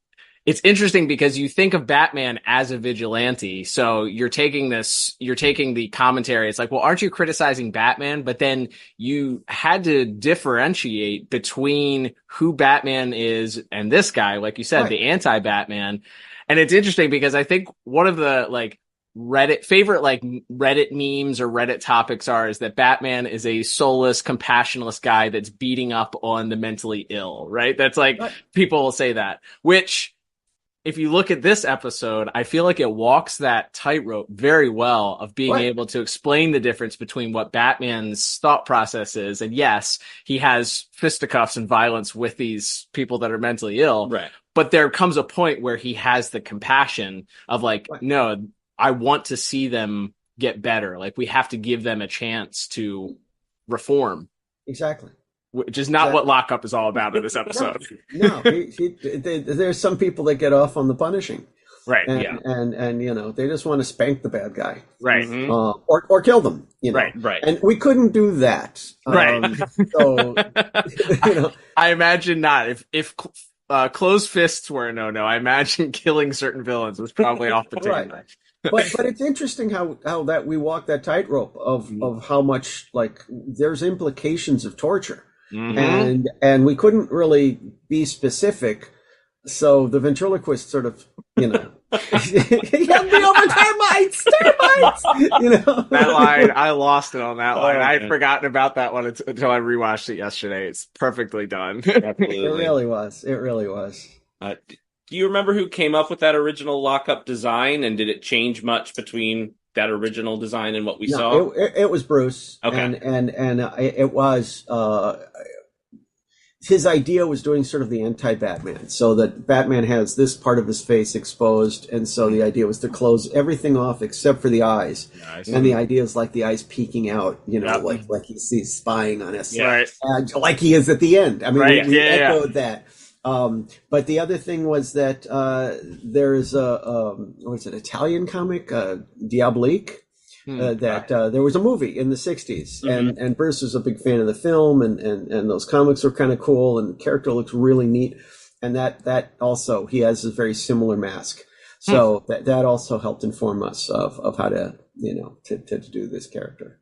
It's interesting because you think of Batman as a vigilante. So you're taking the commentary. It's like, well, aren't you criticizing Batman? But then you had to differentiate between who Batman is and this guy, like you said, the anti-Batman. And it's interesting because I think one of the favorite Reddit memes or Reddit topics is that Batman is a soulless, compassionless guy that's beating up on the mentally ill, right? That's people will say that, which, if you look at this episode, I feel like it walks that tightrope very well of being able to explain the difference between what Batman's thought process is. And yes, he has fisticuffs and violence with these people that are mentally ill. Right. But there comes a point where he has the compassion of no, I want to see them get better. We have to give them a chance to reform. Exactly. Which is not what Lockup is all about in this episode. No, there's some people that get off on the punishing, right? And they just want to spank the bad guy, right? Or kill them, right? And we couldn't do that, right? So I imagine not. If closed fists were a no, I imagine killing certain villains was probably off the table. Right. But it's interesting how that we walk that tightrope of how much there's implications of torture. Mm-hmm. And we couldn't really be specific, so the ventriloquist sort of, he held me over termites. That line, I lost it on that line. I'd forgotten about that one until I rewatched it yesterday. It's perfectly done. Absolutely. It really was. Do you remember who came up with that original Lockup design, and did it change much between that original design and what we saw? It was Bruce. Okay. And it was his idea was doing sort of the anti-Batman, so that Batman has this part of his face exposed, and so the idea was to close everything off except for the eyes. Nice. And the idea is the eyes peeking out, like he's spying on us, right? Like he is at the end. I mean, we echoed that. But the other thing was that there is Italian comic, Diabolique, there was a movie in the 60s, and Bruce was a big fan of the film, and those comics were kind of cool, and the character looks really neat, and that also, he has a very similar mask, so that also helped inform us of how to to do this character.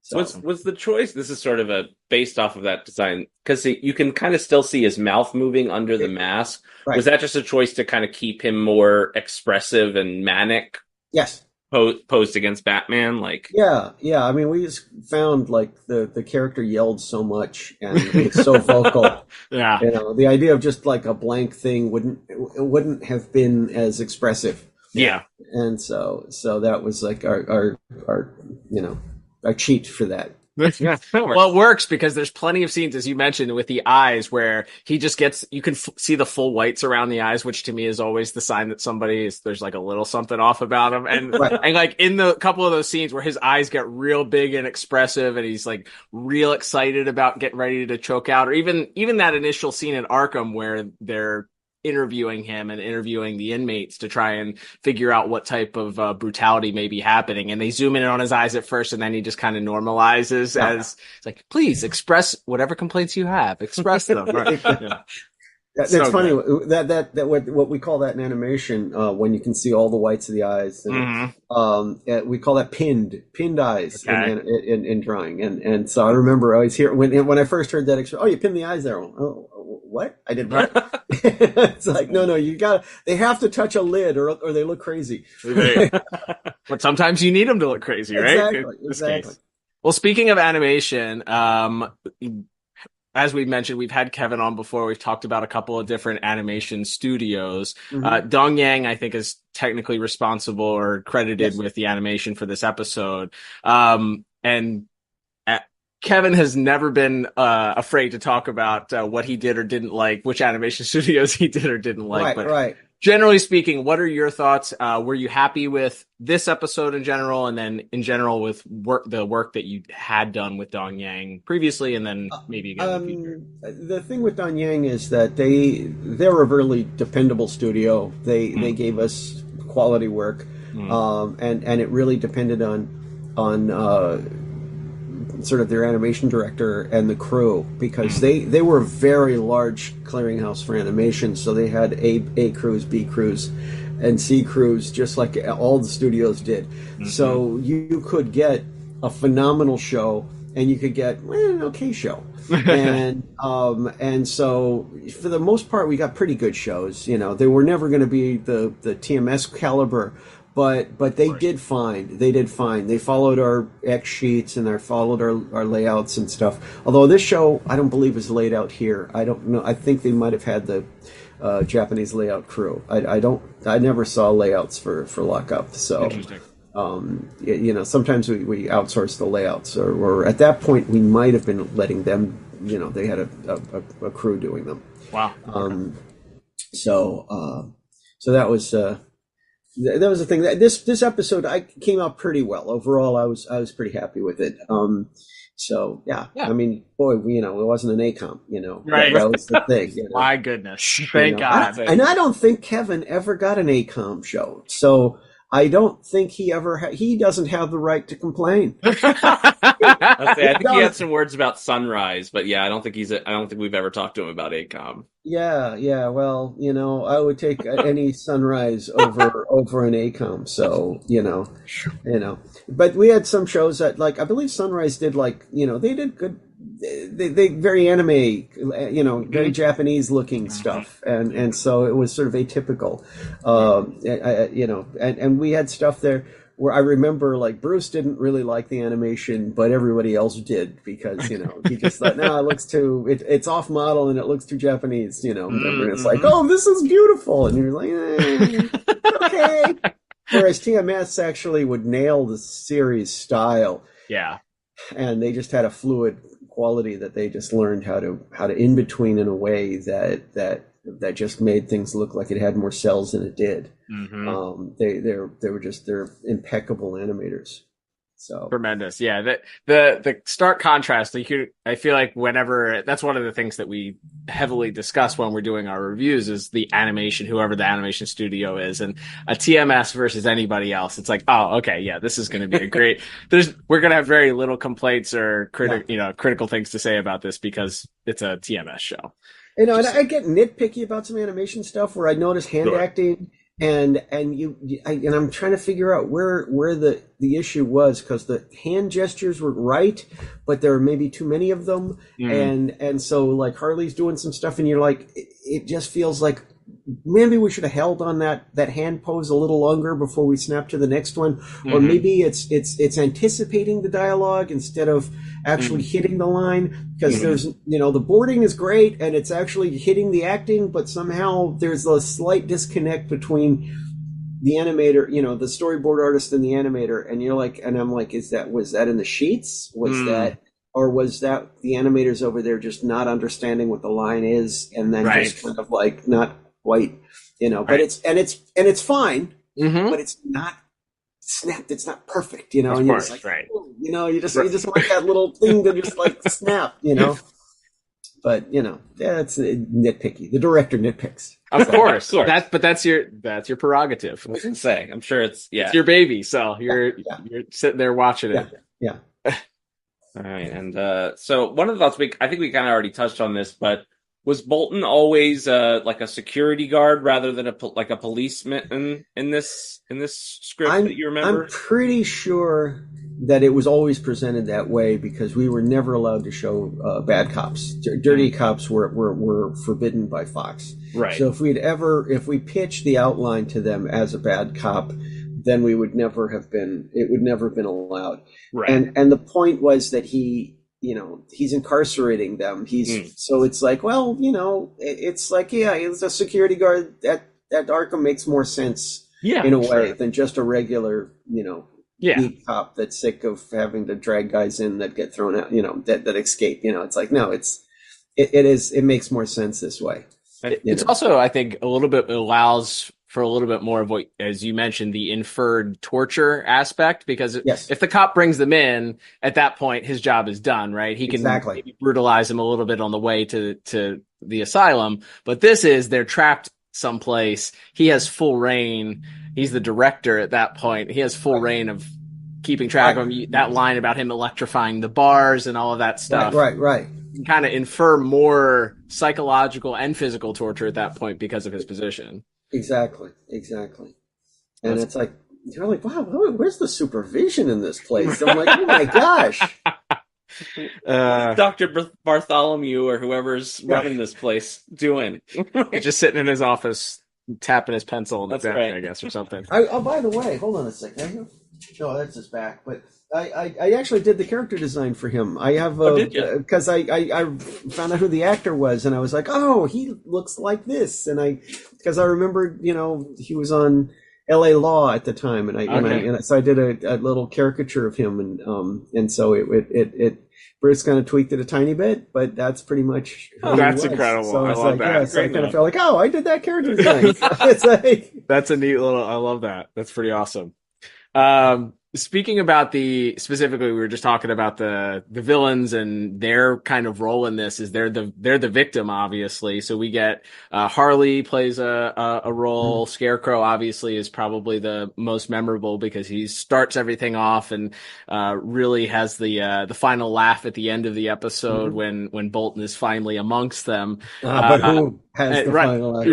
So was the choice, this is sort of based off of that design, because you can kind of still see his mouth moving under the mask. Right. Was that just a choice to kind of keep him more expressive and manic? Yes. posed against Batman. Like, yeah. I mean, we just found like the character yelled so much and it's so vocal. Yeah. You know, the idea of just like a blank thing wouldn't have been as expressive. Yeah. And so that was like our you know, our cheat for that. Well, it works because there's plenty of scenes, as you mentioned, with the eyes where he just you can see the full whites around the eyes, which to me is always the sign that there's like a little something off about him. And, Right. and like in the couple of those scenes where his eyes get real big and expressive and he's like real excited about getting ready to choke out, or even that initial scene in Arkham where they're interviewing him and interviewing the inmates to try and figure out what type of brutality may be happening. And they zoom in on his eyes at first, and then he just kind of normalizes as it's like, please express whatever complaints you have, express them. Right. Yeah. That's So funny. good. That what we call that in animation, when you can see all the whites of the eyes. And, we call that pinned eyes in drawing. And so I remember always when I first heard that, oh, you pinned the eyes there. Oh, what? I did what? It's like, no, they have to touch a lid or they look crazy. But sometimes you need them to look crazy, right? Exactly. Well, speaking of animation, as we mentioned, we've had Kevin on before. We've talked about a couple of different animation studios. Dong Yang, I think, is technically responsible or credited with the animation for this episode. Kevin has never been afraid to talk about what he did or didn't like, which animation studios he did or didn't like. Right. Generally speaking, what are your thoughts? Were you happy with this episode in general, and then in general with the work that you had done with Dong Yang previously, and then maybe again in the future? The thing with Dong Yang is that they're a really dependable studio. They gave us quality work, and it really depended on sort of their animation director and the crew, because they were a very large clearinghouse for animation. So they had A crews, B crews, and C crews, just like all the studios did. So you could get a phenomenal show and you could get an okay show. and so for the most part, we got pretty good shows. You know, they were never going to be the TMS caliber, but they did fine. They followed our X sheets and they followed our layouts and stuff. Although this show, I don't believe is laid out here. I don't know. I think they might have had the Japanese layout crew. I never saw layouts for Lockup. So, Interesting. You know, sometimes we outsource the layouts, or at that point we might have been letting them. You know, they had a crew doing them. Wow. So that was. That was the thing. This episode came out pretty well overall. I was pretty happy with it. So yeah. I mean, boy, you know, it wasn't an ACOM. You know, right? That was the thing. You know? My goodness, thank God. And I don't think Kevin ever got an ACOM show. So I don't think he ever. He doesn't have the right to complain. I think he had some words about Sunrise, but yeah, I don't think we've ever talked to him about ACOM. Yeah. Well, you know, I would take any Sunrise over an ACOM. So you know, but we had some shows that, like, I believe Sunrise did, like, you know, they did good. They very anime, you know, very Japanese looking stuff, and so it was sort of atypical, you know, and we had stuff there where I remember, like, Bruce didn't really like the animation, but everybody else did, because, you know, he just thought, no, it looks it's off model and it looks too Japanese, you know, and it's like, oh, this is beautiful, and you're like, okay. Whereas TMS actually would nail the series style. Yeah. And they just had a fluid quality that they just learned how to in between in a way that just made things look like it had more cells than it did. They're impeccable animators. So tremendous. Yeah. The stark contrast, I feel like whenever, that's one of the things that we heavily discuss when we're doing our reviews, is the animation, whoever the animation studio is, and a TMS versus anybody else. It's like, oh, okay. Yeah, this is going to be a great, we're going to have very little complaints or critical things to say about this because it's a TMS show. You know, and I get nitpicky about some animation stuff where I notice hand acting, and I'm trying to figure out where the issue was, because the hand gestures were right, but there are maybe too many of them, and so, like, Harley's doing some stuff, and you're like, it just feels like maybe we should have held on that hand pose a little longer before we snap to the next one, or maybe it's anticipating the dialogue instead of actually hitting the line, because there's the boarding is great and it's actually hitting the acting, but somehow there's a slight disconnect between the animator, the storyboard artist and the animator, and I'm like, was that in the sheets? Was that the animators over there just not understanding what the line is, and then just kind of like not quite, but it's fine, but it's not snapped. It's not perfect, and you're just like, you just want that little thing to just like snap, But it's nitpicky. The director nitpicks. Of course, that's your prerogative. I was gonna say, I'm sure it's your baby, so you're sitting there watching it. Yeah. All right, and so one of the thoughts I think we kind of already touched on this, but was Bolton always like a security guard rather than a policeman in this script that you remember? I'm pretty sure that it was always presented that way because we were never allowed to show bad cops. Dirty cops were forbidden by Fox. Right. So if we pitched the outline to them as a bad cop, then it would never have been allowed. Right. And the point was that he's incarcerating them. So it's like, well, it's like, it's a security guard that Arkham makes more sense in a way than just a regular, beat cop that's sick of having to drag guys in that get thrown out, that escape. It's like, no, it makes more sense this way. It's also, I think, a little bit allows for a little bit more of what, as you mentioned, the inferred torture aspect, because if the cop brings them in, at that point, his job is done, right? He can maybe brutalize them a little bit on the way to the asylum, but they're trapped someplace. He has full reign. He's the director at that point. He has full reign of keeping track of him. That line about him electrifying the bars and all of that stuff. Right. You can kind of infer more psychological and physical torture at that point because of his position. Exactly. And it's like, you're like, wow, where's the supervision in this place? I'm like, oh my gosh. Dr. Bartholomew or whoever's running this place doing? He's just sitting in his office tapping his pencil on the desk, I guess, or something. By the way, hold on a second. No, that's his back. But I actually did the character design for him. I have because I found out who the actor was, and I was like, oh, he looks like this, and because I remember he was on L.A. Law at the time, and so I did a little caricature of him, and so it Bruce kind of tweaked it a tiny bit, but that's pretty much. That's incredible. So I love that. Yeah, so I kind of felt like, oh, I did that character design. It's like, that's a neat little. I love that. That's pretty awesome. Speaking about specifically, we were just talking about the villains and their kind of role in this is they're the victim, obviously. So we get, Harley plays a role. Scarecrow obviously is probably the most memorable because he starts everything off and, really has the final laugh at the end of the episode when Bolton is finally amongst them. But who has the final laugh?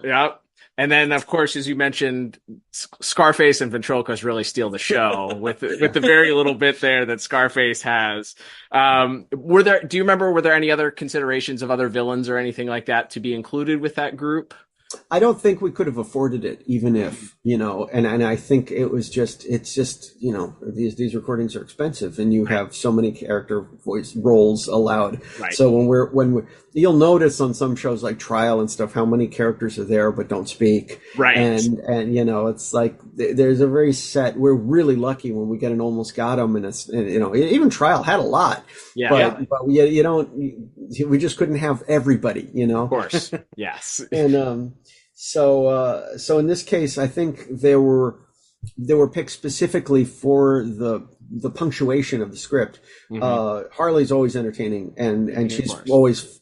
Yeah. And then, of course, as you mentioned, Scarface and Ventriloquist really steal the show with the very little bit there that Scarface has. Do you remember, were there any other considerations of other villains or anything like that to be included with that group? I don't think we could have afforded it, even if, and I think it's just, these recordings are expensive and you have so many character voice roles allowed. Right. So you'll notice on some shows like Trial and stuff, how many characters are there but don't speak. Right. And it's like, there's a very we're really lucky when we get an Almost Got 'Em, and it's, even Trial had a lot. Yeah. But we just couldn't have everybody, Of course. Yes. And, so in this case, I think they were picked specifically for the punctuation of the script. Harley's always entertaining, and she's always,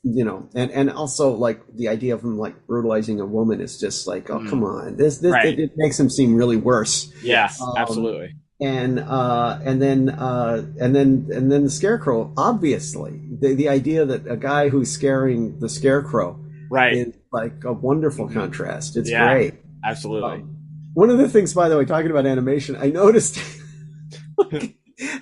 and also like the idea of him like brutalizing a woman is just like, oh, come on, this it makes him seem really worse. Yes, absolutely. And then the Scarecrow, obviously, the idea that a guy who's scaring the Scarecrow, is like a wonderful contrast. It's great. Absolutely. One of the things, by the way, talking about animation, I noticed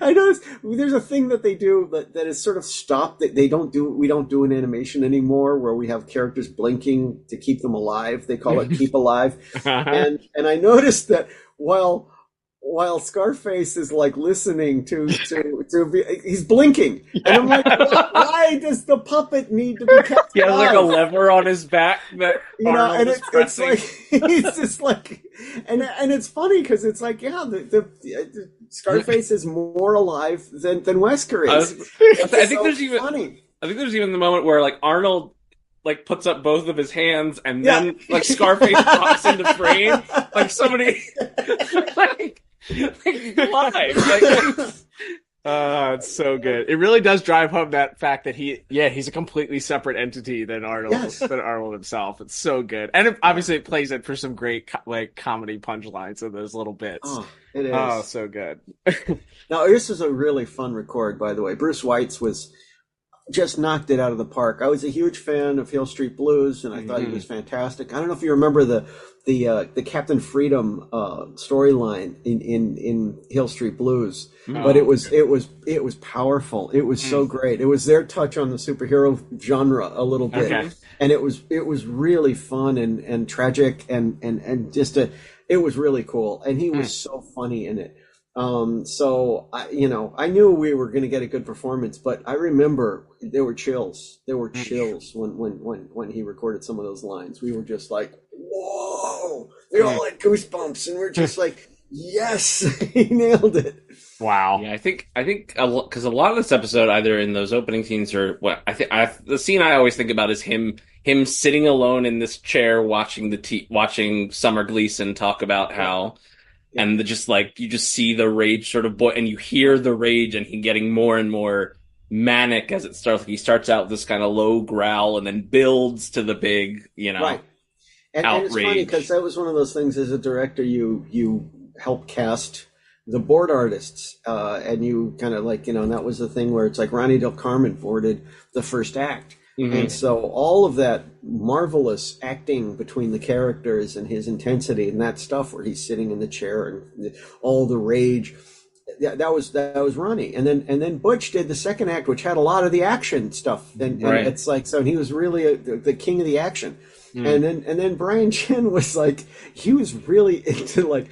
I noticed there's a thing that they do that is sort of stopped. That we don't do an animation anymore where we have characters blinking to keep them alive. They call it keep alive. And I noticed that while Scarface is like listening to he's blinking, and I'm like, why does the puppet need to be kept He has alive? like a lever on his back that Arnold and is it's pressing. like he's just like, and it's funny because it's like, yeah, the Scarface is more alive than Wesker is. I think there's even the moment where like Arnold like puts up both of his hands and then like Scarface pops into frame, like somebody like live. It's so good. It really does drive home that fact that he's a completely separate entity than Arnold himself. It's so good, and obviously it plays it for some great like comedy punchlines in those little bits. Oh, it is. Oh, so good. Now this was a really fun record, by the way. Bruce Weitz was just knocked it out of the park. I was a huge fan of Hill Street Blues, and I thought he was fantastic. I don't know if you remember the Captain Freedom storyline in Hill Street Blues, but it was powerful. It was so great. It was their touch on the superhero genre a little bit, and it was really fun and tragic and just it was really cool. And he was so funny in it. So I knew we were going to get a good performance, but I remember there were chills. There were chills when he recorded some of those lines. We were just like, whoa! They all had goosebumps, and we're just like, yes, he nailed it. Wow. Yeah, I think because a lot of this episode, either in those opening scenes or what the scene I always think about is him sitting alone in this chair watching Summer Gleason talk about how. And just like you just see the rage sort of and you hear the rage and he getting more and more manic as it starts. Like he starts out with this kind of low growl and then builds to the big, right. And it's funny because that was one of those things as a director you help cast the board artists and you kind of like and that was the thing where it's like Ronnie Del Carmen boarded the first act. And so all of that marvelous acting between the characters and his intensity and that stuff where he's sitting in the chair and all the rage, that was Ronnie. And then Butch did the second act, which had a lot of the action stuff. And it's like, so he was really the king of the action. And then Brian Chin was like, he was really into like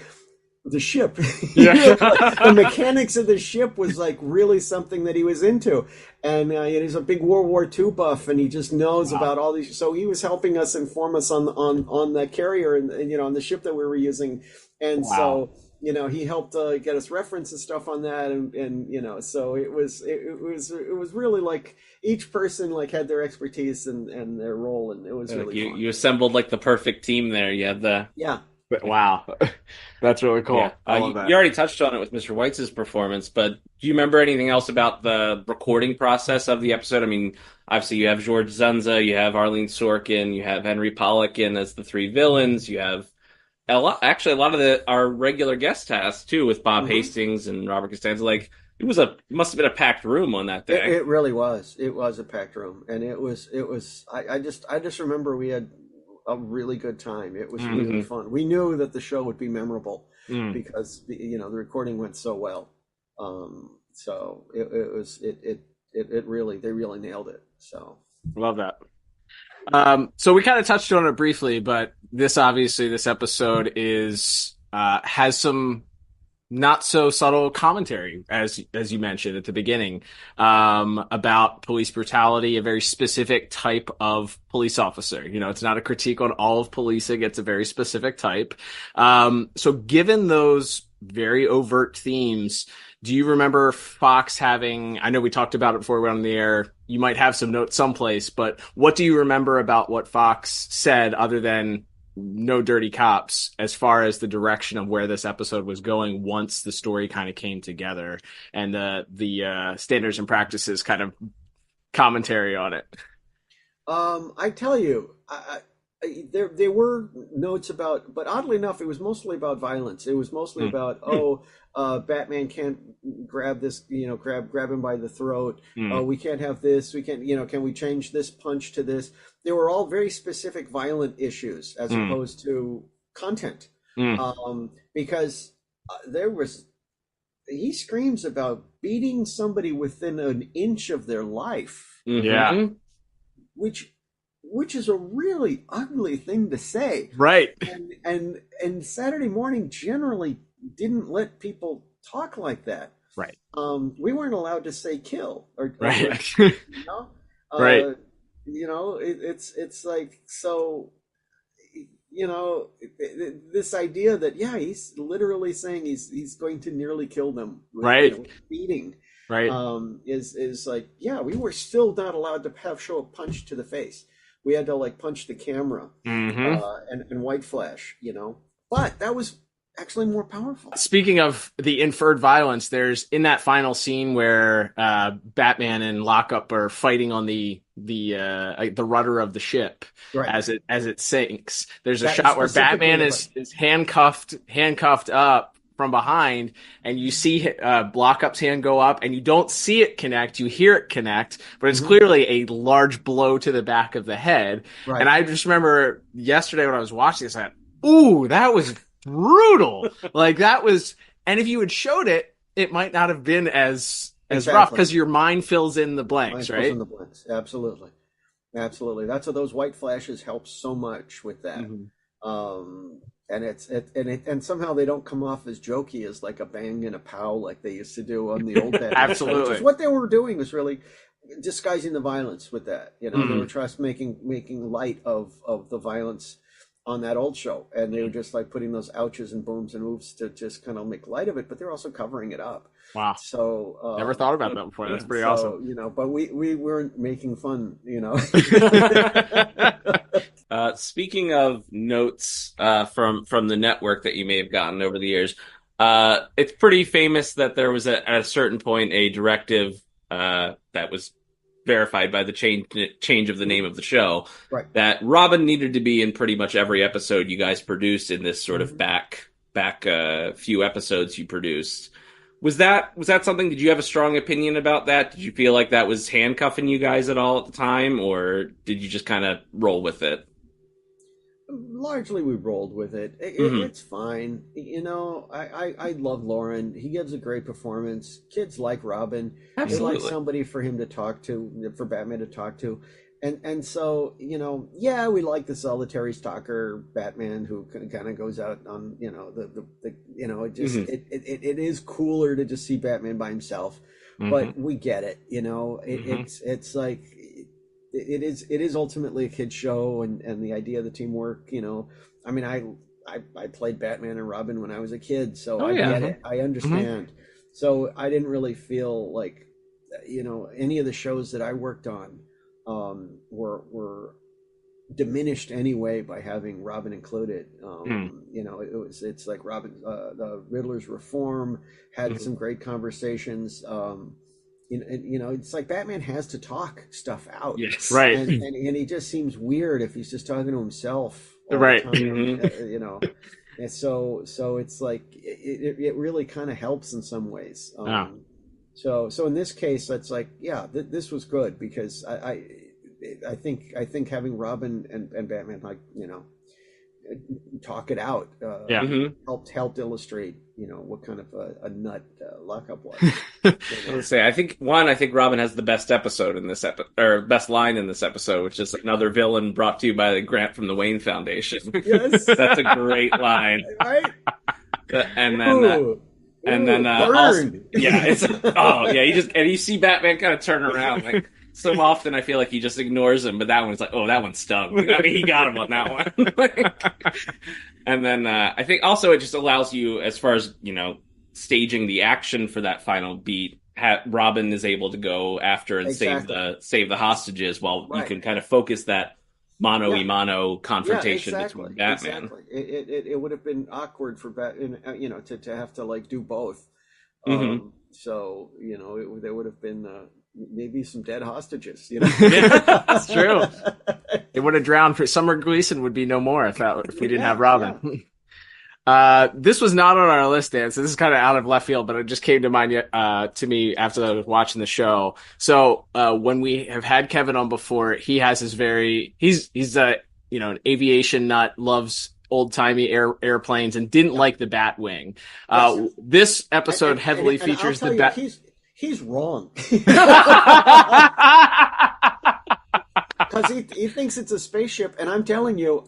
the ship. The mechanics of the ship was like really something that he was into. And he's a big World War II buff, and he just knows about all these. So he was helping us inform us on the carrier and on the ship that we were using. And so he helped get us reference and stuff on that. And so it was really like each person like had their expertise and their role, and it was really fun. You assembled like the perfect team there. You had the Wow. That's really cool. Yeah. I love that. You already touched on it with Mr. Weitz's performance, but do you remember anything else about the recording process of the episode? I mean, obviously you have George Zunza, you have Arlene Sorkin, you have Henry Pollock in as the three villains, you have a lot of our regular guest cast too, with Bob Hastings and Robert Costanza. Like it must have been a packed room on that day. It really was. It was a packed room, and it was. I just remember we had a really good time. It was really fun. We knew that the show would be memorable because the recording went so well. So they really nailed it. So love that. So we kind of touched on it briefly, but this episode has some not so subtle commentary, as you mentioned at the beginning, about police brutality, a very specific type of police officer. It's not a critique on all of policing; it's a very specific type. So given those very overt themes, do you remember Fox having? I know we talked about it before we went on the air. You might have some notes someplace, but what do you remember about what Fox said, other than no dirty cops, as far as the direction of where this episode was going once the story kind of came together and the standards and practices kind of commentary on it? I tell you, there were notes about, but oddly enough, it was mostly about violence. It was mostly about, Batman can't grab this, grab him by the throat. Oh, we can't have this. We can't, can we change this punch to this? They were all very specific violent issues as opposed to content. Because there was, he screams about beating somebody within an inch of their life, Yeah. which is a really ugly thing to say. Right. And Saturday morning generally didn't let people talk like that. Right. We weren't allowed to say kill or Right. you know? Right. You know, it's like, so, you know, this idea that, yeah, he's literally saying he's going to nearly kill them with, right, with beating, right, is like, yeah, we were still not allowed to show a punch to the face. We had to like punch the camera, and white flash, you know, but that was actually more powerful. Speaking of the inferred violence, there's in that final scene where Batman and Lockup are fighting on the rudder of the ship, right, as it sinks. There's a shot where Batman is handcuffed up from behind, and you see Lockup's hand go up, and you don't see it connect, you hear it connect, but it's clearly a large blow to the back of the head. Right. And I just remember yesterday when I was watching this, I thought, ooh, that was brutal. Like that was, and if you had showed it, it might not have been as rough, because your mind fills in the blanks, right? Fills in the blanks. Absolutely. That's what those white flashes help so much with that. And somehow they don't come off as jokey as like a bang and a pow like they used to do on the old Batman. Absolutely. Shows. What they were doing was really disguising the violence with that. You know, they were just making light of the violence on that old show, and they were just like putting those ouches and booms and moves to just kind of make light of it, but they're also covering it up. Wow. So never thought about that before. That's pretty awesome. You know, but we weren't making fun, you know. Speaking of notes from the network that you may have gotten over the years, it's pretty famous that there was at a certain point a directive that was verified by the change of the name of the show, right, that Robin needed to be in pretty much every episode you guys produced in this sort of back few episodes you produced. Was that something? Did you have a strong opinion about that? Did you feel like that was handcuffing you guys at all at the time, or did you just kind of roll with it? Largely, we rolled with it. It's fine. You know, I love Lauren. He gives a great performance. Kids like Robin. Absolutely. They like somebody for him to talk to, for Batman to talk to. And so, you know, yeah, we like the solitary stalker Batman who kind of goes out on, you know, the you know, it just, it is cooler to just see Batman by himself, but we get it, you know, it's like, it is ultimately a kid's show, and the idea of the teamwork, you know, I mean, I played Batman and Robin when I was a kid, so I get it. I understand. So I didn't really feel like, you know, any of the shows that I worked on were diminished anyway by having Robin included. You know, it's like Robin, the Riddler's Reform had some great conversations. You know, it's like Batman has to talk stuff out. Yes, right. And he just seems weird if he's just talking to himself all right. the time, you know. And so it's like it really kind of helps in some ways. So in this case, that's like, yeah, this was good, because I think having Robin and Batman, like, you know, talk it out helped illustrate, you know, what kind of a nut Lockup was. I think Robin has the best episode in this or best line in this episode, which is another villain brought to you by the grant from the Wayne Foundation. Yes, that's a great line. Right? And then also, it's you see Batman kind of turn around like. So often I feel like he just ignores him, but that one's like, oh, that one stung. I mean, he got him on that one. And then I think also it just allows you, as far as, you know, staging the action for that final beat, Robin is able to go after and save the hostages, while you can kind of focus that mano-a-mano confrontation between Batman. Exactly. It would have been awkward for Batman, you know, to have to like do both. So, you know, there would have been maybe some dead hostages, you know. Yeah, that's true. It would have drowned. Summer Gleason would be no more if we didn't have Robin. Yeah. This was not on our list, Dan, so this is kind of out of left field, but it just came to mind to me after I was watching the show. So when we have had Kevin on before, he has his he's you know, an aviation nut, loves old-timey airplanes and didn't like the Batwing. This episode heavily features the Bat. He's wrong. Because he thinks it's a spaceship, and I'm telling you,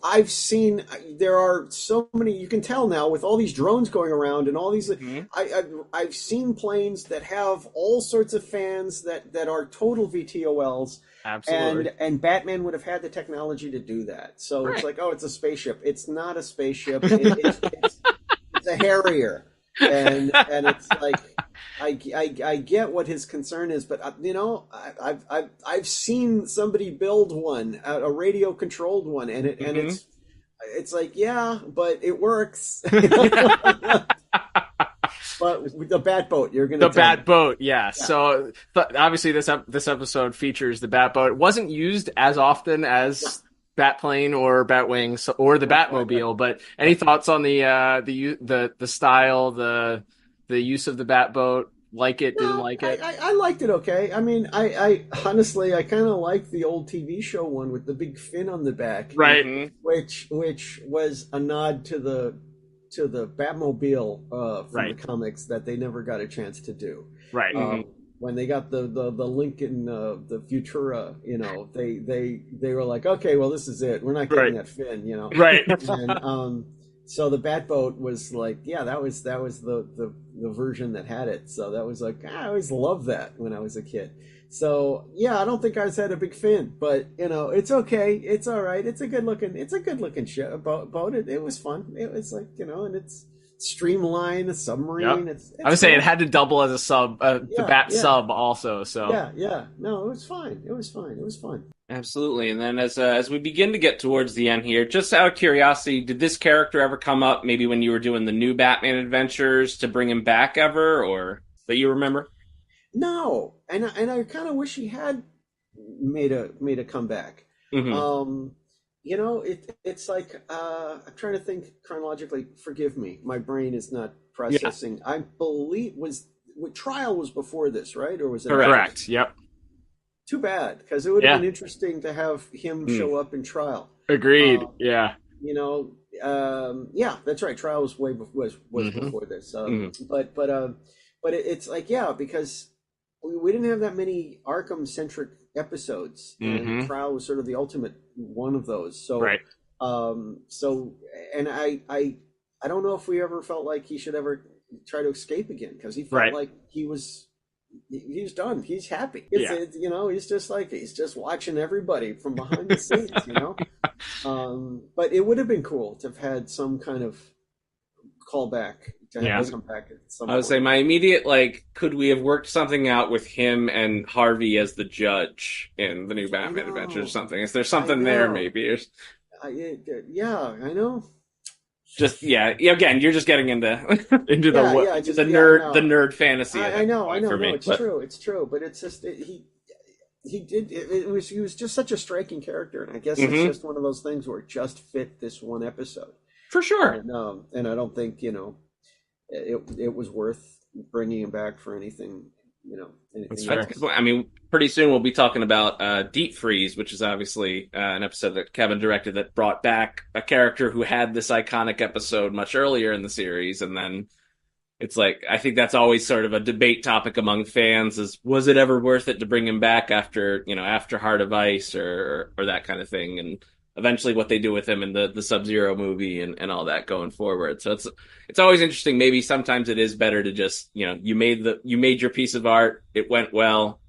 there are so many, you can tell now with all these drones going around and all these, I've seen planes that have all sorts of fans that are total VTOLs. Absolutely. And Batman would have had the technology to do that. So It's like, oh, it's a spaceship. It's not a spaceship. It's a Harrier. And it's like, I get what his concern is, but I've seen somebody build one, a radio controlled one, and it's like, yeah, but it works. But the Batboat, you're gonna the Batboat, yeah. So obviously this episode features the Batboat. It wasn't used as often as Batplane or Batwing or the Batmobile, but any thoughts on the style, the use of the Batboat? Like it, didn't like it? I liked it okay. I mean, I honestly, I kind of liked the old TV show one with the big fin on the back, right? Which was a nod to the Batmobile from the comics that they never got a chance to do. Right. When they got the Lincoln, the Futura, they were like, okay, well, this is it. We're not getting that fin, Right. And so the Batboat was like, yeah, that was the version that had it. So that was like, I always loved that when I was a kid. So yeah, I don't think I had a big fin, but it's okay. It's all right. It's a good looking ship boat. It was fun. It was like, and it's streamlined, a submarine. Yep. I would say it had to double as a sub, the Bat sub also. So yeah. No, it was fine. It was fun. Absolutely. And then as we begin to get towards the end here, just out of curiosity, did this character ever come up maybe when you were doing the new Batman adventures to bring him back ever, or that you remember? No. And I kind of wish he had made a comeback. Mm-hmm. It's like I'm trying to think chronologically. Forgive me. My brain is not processing. Yeah. I believe Trial was before this, right? Or was it correct? Yep. Too bad, because it would have been interesting to have him show up in Trial. Agreed. Yeah. That's right. Trial was before this. But it's like, because we didn't have that many Arkham centric episodes, and Trial was sort of the ultimate one of those. So and I don't know if we ever felt like he should ever try to escape again, because he felt like he's done. He's happy. He's just watching everybody from behind the scenes, But it would have been cool to have had some kind of callback to have him come back at some point. I would say my immediate, could we have worked something out with him and Harvey as the judge in the new Batman Adventures or something? Is there something there maybe? I know. Just again, you're just getting into the nerd fantasy. I know. It's true, but it's just he was just such a striking character, and I guess it's just one of those things where it just fit this one episode for sure. And I don't think it was worth bringing him back for anything. I mean, pretty soon we'll be talking about Deep Freeze, which is obviously an episode that Kevin directed that brought back a character who had this iconic episode much earlier in the series. And then it's like, I think that's always sort of a debate topic among fans is, was it ever worth it to bring him back after Heart of Ice or that kind of thing? And eventually what they do with him in the Sub-Zero movie and all that going forward. So it's always interesting. Maybe sometimes it is better to just, you made your piece of art. It went well.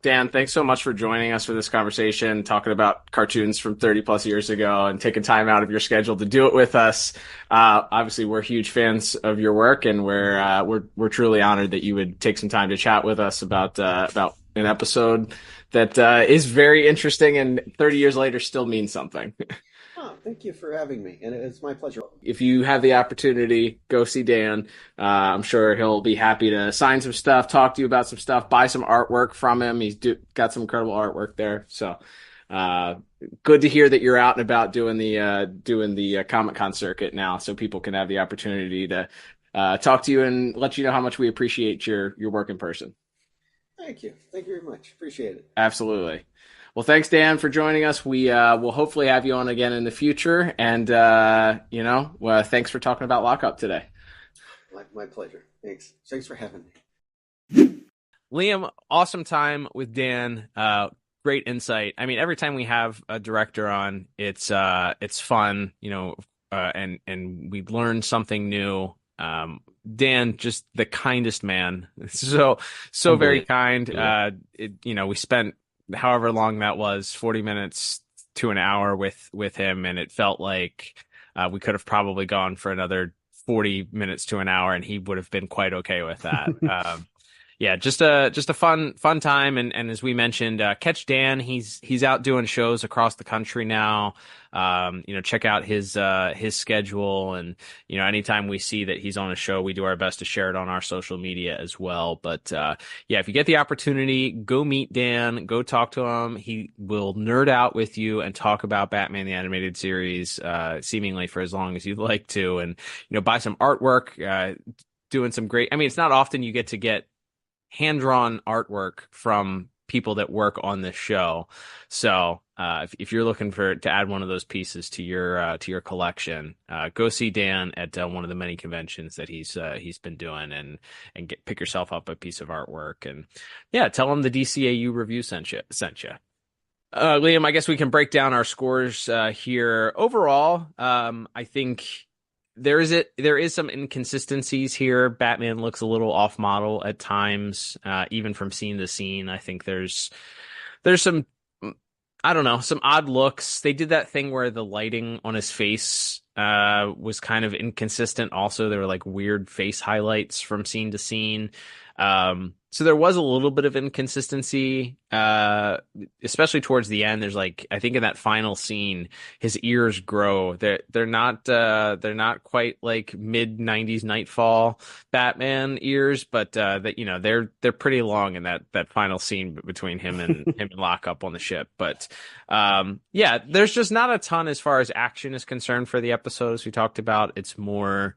Dan, thanks so much for joining us for this conversation, talking about cartoons from 30 plus years ago and taking time out of your schedule to do it with us. Obviously we're huge fans of your work, and we're truly honored that you would take some time to chat with us about an episode that is very interesting and 30 years later still means something. Oh, thank you for having me, and it's my pleasure. If you have the opportunity, go see Dan. I'm sure he'll be happy to sign some stuff, talk to you about some stuff, buy some artwork from him. He's got some incredible artwork there. So good to hear that you're out and about doing the Comic-Con circuit now, so people can have the opportunity to talk to you and let you know how much we appreciate your work in person. Thank you very much. Appreciate it. Absolutely. Well, thanks, Dan, for joining us. We will hopefully have you on again in the future. And, thanks for talking about Lockup today. My pleasure. Thanks for having me. Liam, awesome time with Dan. Great insight. I mean, every time we have a director on, it's fun, and we learn something new. Dan, just the kindest man. So very kind. We spent however long that was, 40 minutes to an hour with him, and it felt like we could have probably gone for another 40 minutes to an hour, and he would have been quite okay with that. Yeah, just a fun time, and as we mentioned, catch Dan. He's out doing shows across the country now. Check out his schedule, and anytime we see that he's on a show, we do our best to share it on our social media as well. But if you get the opportunity, go meet Dan, go talk to him. He will nerd out with you and talk about Batman the Animated Series, seemingly for as long as you'd like to, and buy some artwork. Doing some great. I mean, it's not often you get to get hand-drawn artwork from people that work on this show. So if you're looking to add one of those pieces to your collection, go see Dan at one of the many conventions that he's been doing, and pick yourself up a piece of artwork, and tell him the DCAU review sent you. Liam, I guess we can break down our scores here. Overall, I think there is some inconsistencies here. Batman looks a little off model at times, even from scene to scene. I think there's some, I don't know, some odd looks. They did that thing where the lighting on his face was kind of inconsistent. Also, there were like weird face highlights from scene to scene. So there was a little bit of inconsistency, especially towards the end. There's I think in that final scene, his ears grow. They're not quite like mid '90s Nightfall Batman ears, but they're pretty long in that final scene between him and Lockup on the ship. But there's just not a ton as far as action is concerned for the episode, as we talked about. It's more.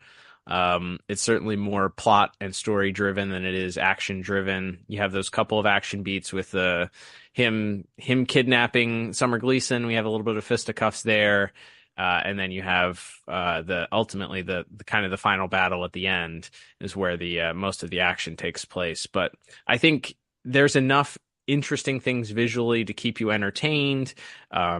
It's certainly more plot and story driven than it is action driven. You have those couple of action beats with him kidnapping Summer Gleason. We have a little bit of fisticuffs there, and then you have ultimately the kind of the final battle at the end is where the most of the action takes place. But I think there's enough interesting things visually to keep you entertained. I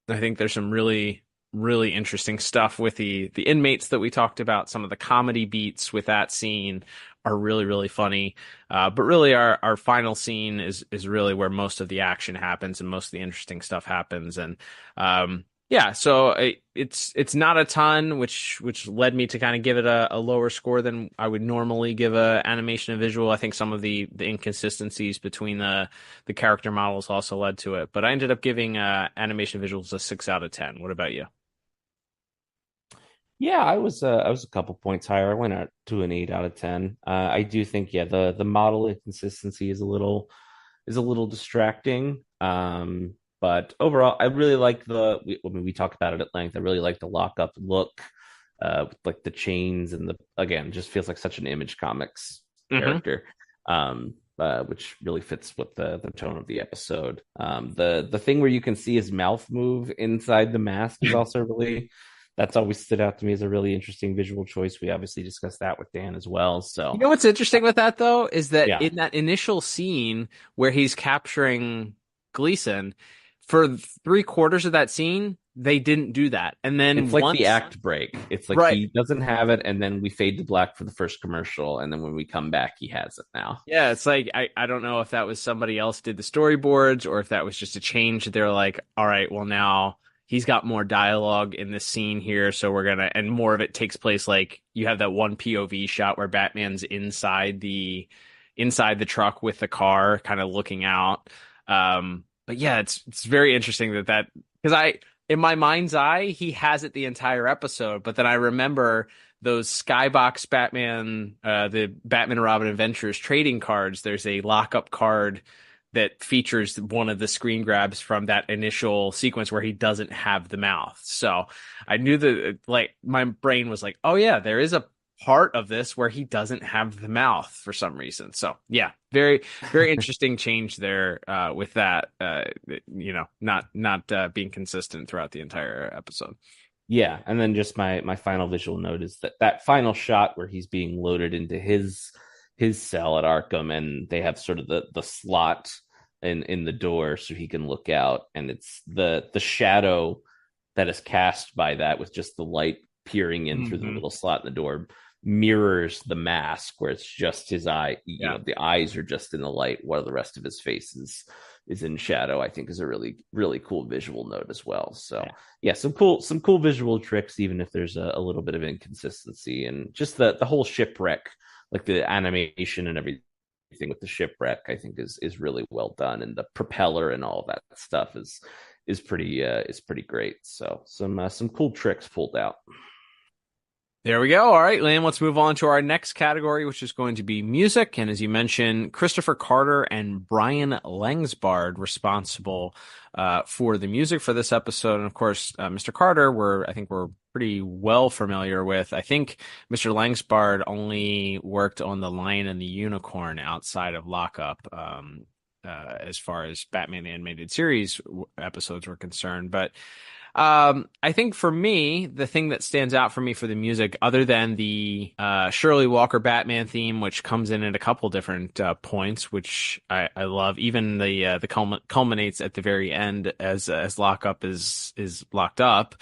think there's some really interesting stuff with the inmates that we talked about. Some of the comedy beats with that scene are really funny. But really our final scene is really where most of the action happens and most of the interesting stuff happens. And so it's not a ton, which led me to kind of give it a lower score than I would normally give a animation and visual. I think some of the inconsistencies between the character models also led to it. But I ended up giving animation visuals a 6 out of 10. What about you? Yeah, I was a couple points higher. I went out to an 8 out of 10. I do think the model inconsistency is a little distracting. But overall, I really like we talked about it at length. I really like the Lockup look, with like the chains and again, just feels like such an Image Comics character, which really fits with the tone of the episode. The thing where you can see his mouth move inside the mask is also that's always stood out to me as a really interesting visual choice. We obviously discussed that with Dan as well. So what's interesting with that though is that in that initial scene where he's capturing Gleason, for 3/4 of that scene, they didn't do that. And then it's like the act break. It's like he doesn't have it, and then we fade to black for the first commercial, and then when we come back, he has it now. Yeah, it's like I don't know if that was somebody else did the storyboards or if that was just a change. They're like, all right, well now he's got more dialogue in this scene here, so we're gonna, and more of it takes place like you have that one POV shot where Batman's inside the truck with the car, kind of looking out. But yeah, it's very interesting that because in my mind's eye, he has it the entire episode, but then I remember those Skybox Batman, the Batman and Robin Adventures trading cards. There's a Lockup card that features one of the screen grabs from that initial sequence where he doesn't have the mouth. So I knew that, like, my brain was like, oh yeah, there is a part of this where he doesn't have the mouth for some reason. So yeah, very, very interesting change there with that, not being consistent throughout the entire episode. Yeah, and then just my final visual note is that final shot where he's being loaded into his cell at Arkham, and they have sort of the slot in the door so he can look out, and it's the shadow that is cast by that with just the light peering in through the little slot in the door mirrors the mask where it's just his eye. You know, the eyes are just in the light while the rest of his face is in shadow. I think is a really, really cool visual note as well. So yeah, some cool visual tricks, even if there's a little bit of inconsistency, and just the whole shipwreck, like the animation and everything with the shipwreck, I think is really well done, and the propeller and all that stuff is pretty great. So some cool tricks pulled out. There we go. All right, Liam, let's move on to our next category, which is going to be music. And as you mentioned, Christopher Carter and Brian Langsbard responsible for the music for this episode. And of course, Mr. Carter, I think we're pretty well familiar with. I think Mr. Langsbard only worked on The Lion and the Unicorn outside of Lockup, as far as Batman the Animated Series episodes were concerned. But I think for me, the thing that stands out for me for the music, other than the Shirley Walker Batman theme, which comes in at a couple different points, which I love, even the culminates at the very end as Lockup is locked up.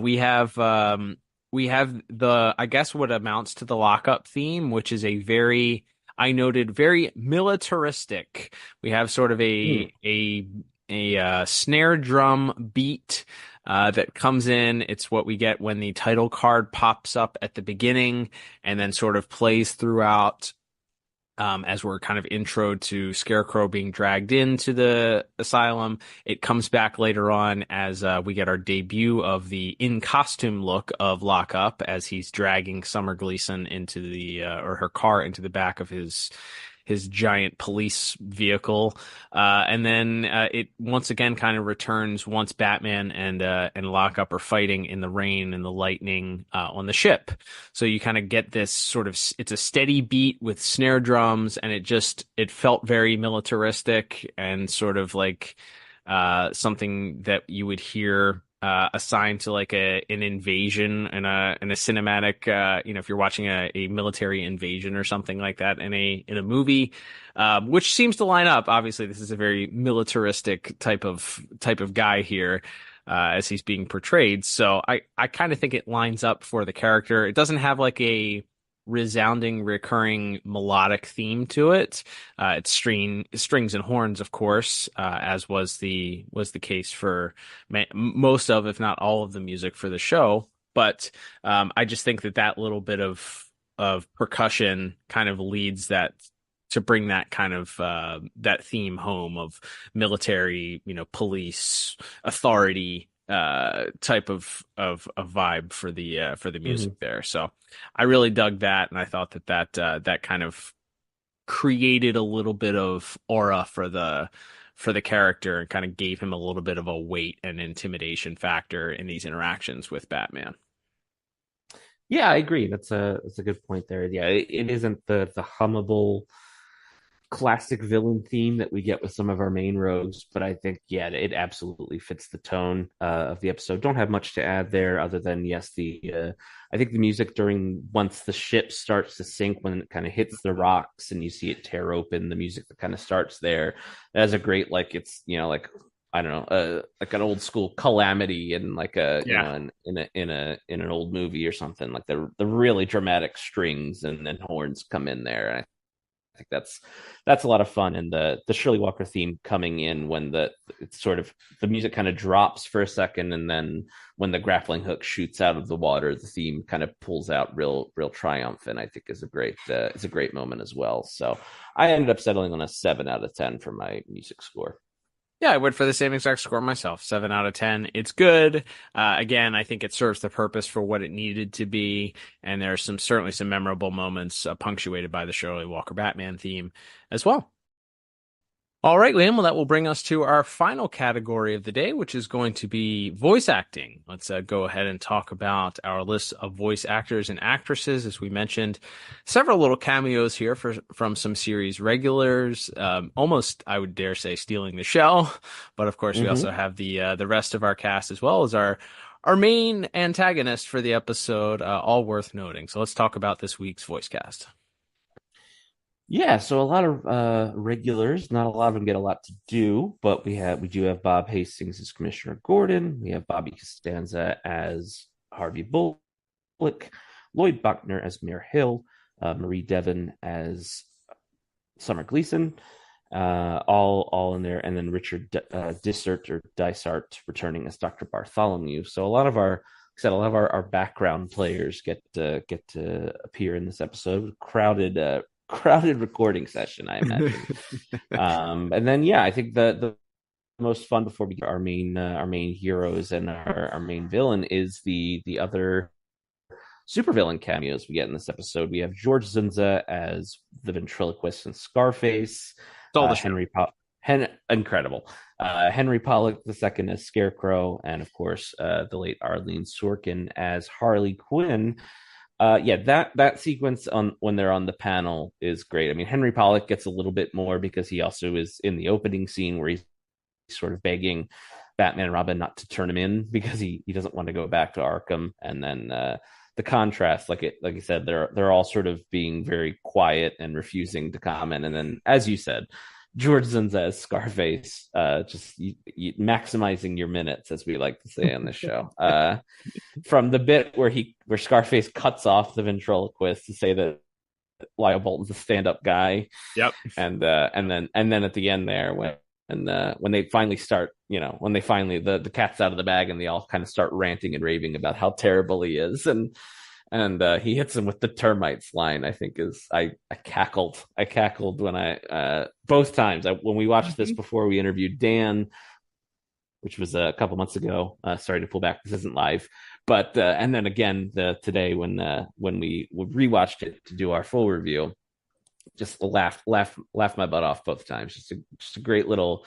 We have I guess what amounts to the Lockup theme, which is very militaristic. We have sort of a snare drum beat that comes in. It's what we get when the title card pops up at the beginning and then sort of plays throughout as we're kind of intro to Scarecrow being dragged into the asylum. It comes back later on as we get our debut of the in-costume look of Lockup as he's dragging Summer Gleason into or her car into the back of his giant police vehicle. And then it once again kind of returns once Batman and Lockup are fighting in the rain and the lightning on the ship. So you kind of get this sort of, it's a steady beat with snare drums, and it felt very militaristic and sort of like something that you would hear assigned to like an invasion in a cinematic, if you're watching a military invasion or something like that in a movie, which seems to line up. Obviously, this is a very militaristic type of guy here, as he's being portrayed. So I kind of think it lines up for the character. It doesn't have like a resounding, recurring melodic theme to it. It's strings and horns, of course, as was the case for most of, if not all of the music for the show. But I just think that little bit of percussion kind of leads that to bring that kind of that theme home of military, police authority type of vibe for the music there. So I really dug that, and I thought that kind of created a little bit of aura for the character and kind of gave him a little bit of a weight and intimidation factor in these interactions with Batman. Yeah, I agree. That's a good point there. Yeah, it isn't the hummable classic villain theme that we get with some of our main rogues, but I think it absolutely fits the tone of the episode. Don't have much to add there other than I think the music once the ship starts to sink, when it kind of hits the rocks and you see it tear open, the music that kind of starts there, that has a great, like, it's like, I don't know, like an old school Calamity and like in an old movie or something, like the really dramatic strings and horns come in there. And I think that's a lot of fun. And the Shirley Walker theme coming in when it's sort of, the music kind of drops for a second, and then when the grappling hook shoots out of the water, the theme kind of pulls out real triumphant. I think is a great moment as well. So I ended up settling on a 7 out of 10 for my music score. Yeah, I went for the same exact score myself, 7 out of 10. It's good. Again, I think it serves the purpose for what it needed to be, and there are certainly some memorable moments punctuated by the Shirley Walker Batman theme as well. All right, Liam. Well, that will bring us to our final category of the day, which is going to be voice acting. Let's go ahead and talk about our list of voice actors and actresses. As we mentioned, several little cameos here from some series regulars. Almost, I would dare say, stealing the show. But of course, we also have the rest of our cast as well as our main antagonist for the episode, all worth noting. So let's talk about this week's voice cast. Yeah, so a lot of regulars. Not a lot of them get a lot to do, but we do have Bob Hastings as Commissioner Gordon. We have Bobby Costanza as Harvey Bullock, Lloyd Buckner as Mayor Hill, Marie Devon as Summer Gleason, all in there, and then Richard Dysart returning as Dr. Bartholomew. So a lot of our background players get to appear in this episode. Crowded recording session, I imagine. And then, I think the most fun before we get our main heroes and our main villain is the other supervillain cameos we get in this episode. We have George Zunza as the ventriloquist in Scarface. Incredible. Henry Pollock II as Scarecrow, and of course, the late Arlene Sorkin as Harley Quinn. That sequence when they're on the panel is great. I mean, Henry Pollock gets a little bit more because he also is in the opening scene where he's sort of begging Batman and Robin not to turn him in because he doesn't want to go back to Arkham. And then the contrast, like you said, they're all sort of being very quiet and refusing to comment. And then, as you said, George Zunza as Scarface, just maximizing your minutes, as we like to say on this show. From the bit where Scarface cuts off the ventriloquist to say that Lyle Bolton's a stand-up guy. Yep. And then at the end there when they finally start, the cat's out of the bag and they all kind of start ranting and raving about how terrible he is, and he hits him with the termites line. I think I cackled when both times when we watched this before we interviewed Dan, which was a couple months ago. Sorry to pull back, this isn't live, but and then again today when we rewatched it to do our full review, just laughed my butt off both times. Just a great little,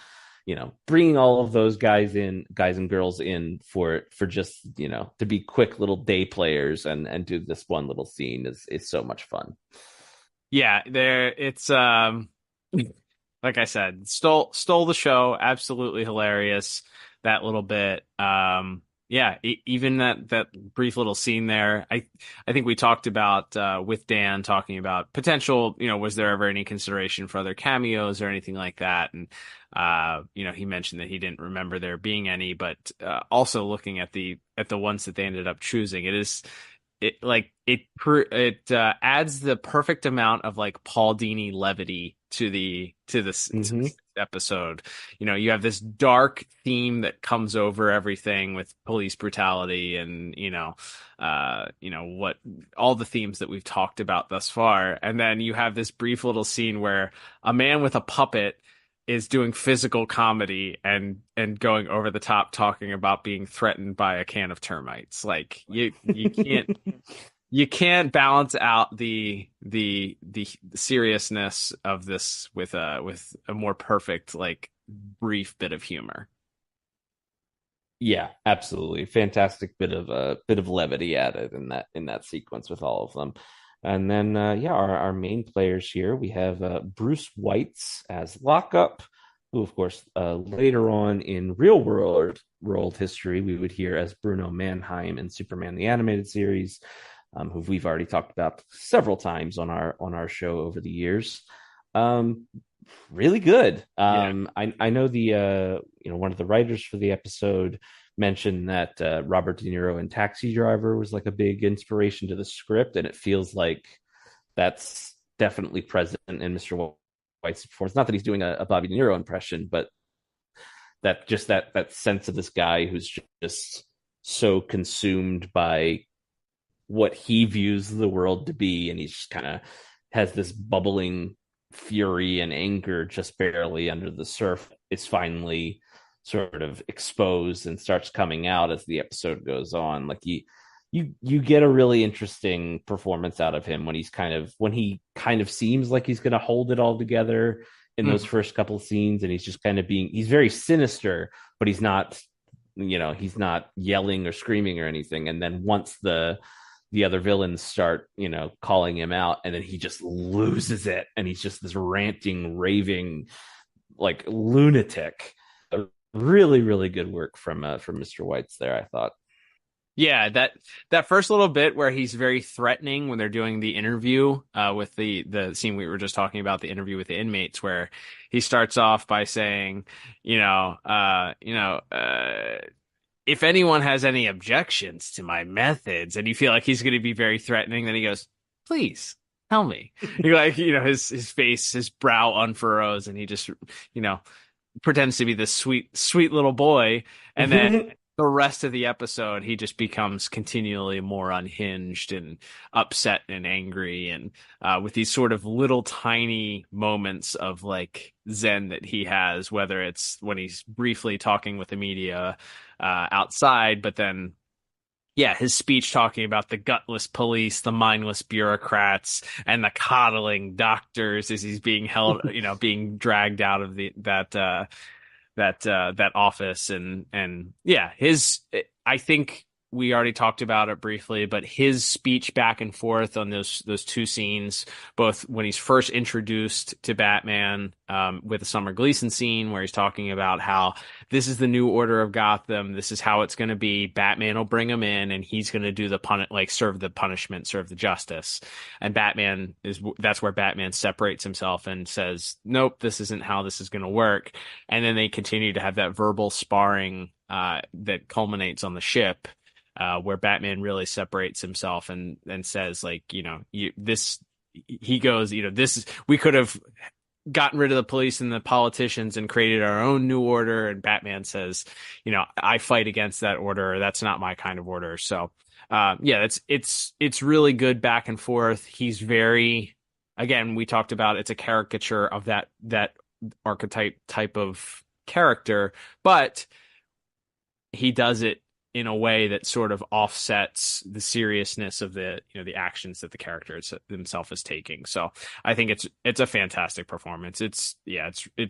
bringing all of those guys and girls in for just, to be quick little day players and do this one little scene is so much fun. Yeah, it's like I said, stole the show. Absolutely hilarious, that little bit. Even that brief little scene there. I think we talked about with Dan talking about potential, was there ever any consideration for other cameos or anything like that? And he mentioned that he didn't remember there being any, but also looking at the ones that they ended up choosing, it adds the perfect amount of like Paul Dini levity to this episode. You have this dark theme that comes over everything with police brutality and what all the themes that we've talked about thus far, and then you have this brief little scene where a man with a puppet is doing physical comedy and going over the top, talking about being threatened by a can of termites. Like you can't you can't balance out the seriousness of this with a more perfect, like, brief bit of humor. Yeah, absolutely. Fantastic bit of levity added in that sequence with all of them. And then our main players here, we have Bruce Weitz as Lockup, who of course later on in real world history we would hear as Bruno Mannheim in Superman the Animated Series, who we've already talked about several times on our show over the years. Really good. I know the one of the writers for the episode mentioned that Robert De Niro in Taxi Driver was like a big inspiration to the script, and it feels like that's definitely present in Mr. White's performance. Not that he's doing a Bobby De Niro impression, but that sense of this guy who's just so consumed by what he views the world to be, and he's just kind of has this bubbling fury and anger just barely under the surface. It's finally sort of exposed and starts coming out as the episode goes on. Like you get a really interesting performance out of him when he kind of seems like he's going to hold it all together, in those first couple of scenes, and he's just kind of he's very sinister, but he's not, he's not yelling or screaming or anything. And then once the other villains start, calling him out, and then he just loses it, and he's just this ranting, raving, like lunatic. Really, really good work from Mr. Weitz there, I thought. Yeah, that first little bit where he's very threatening when they're doing the interview with the scene we were just talking about, the interview with the inmates, where he starts off by saying, if anyone has any objections to my methods, and you feel like he's going to be very threatening, then he goes, please tell me. You're like, his face, his brow unfurrows, and he just, pretends to be this sweet little boy. And then the rest of the episode, he just becomes continually more unhinged and upset and angry, and with these sort of little tiny moments of like zen that he has, whether it's when he's briefly talking with the media outside, but then his speech talking about the gutless police, the mindless bureaucrats, and the coddling doctors as he's being held, being dragged out of that office, and I think we already talked about it briefly, but his speech back and forth on those two scenes, both when he's first introduced to Batman with the Summer Gleason scene where he's talking about how this is the new order of Gotham, this is how it's going to be, Batman will bring him in and he's going to do serve the punishment, serve the justice. And that's where Batman separates himself and says, nope, this isn't how this is going to work. And then they continue to have that verbal sparring that culminates on the ship. Where Batman really separates himself and says, like, we could have gotten rid of the police and the politicians and created our own new order. And Batman says, I fight against that order. That's not my kind of order. So, it's really good back and forth. He's very, again, we talked about, it's a caricature of that archetype type of character, but he does it in a way that sort of offsets the seriousness of the actions that the character himself is taking. So I think it's a fantastic performance. It's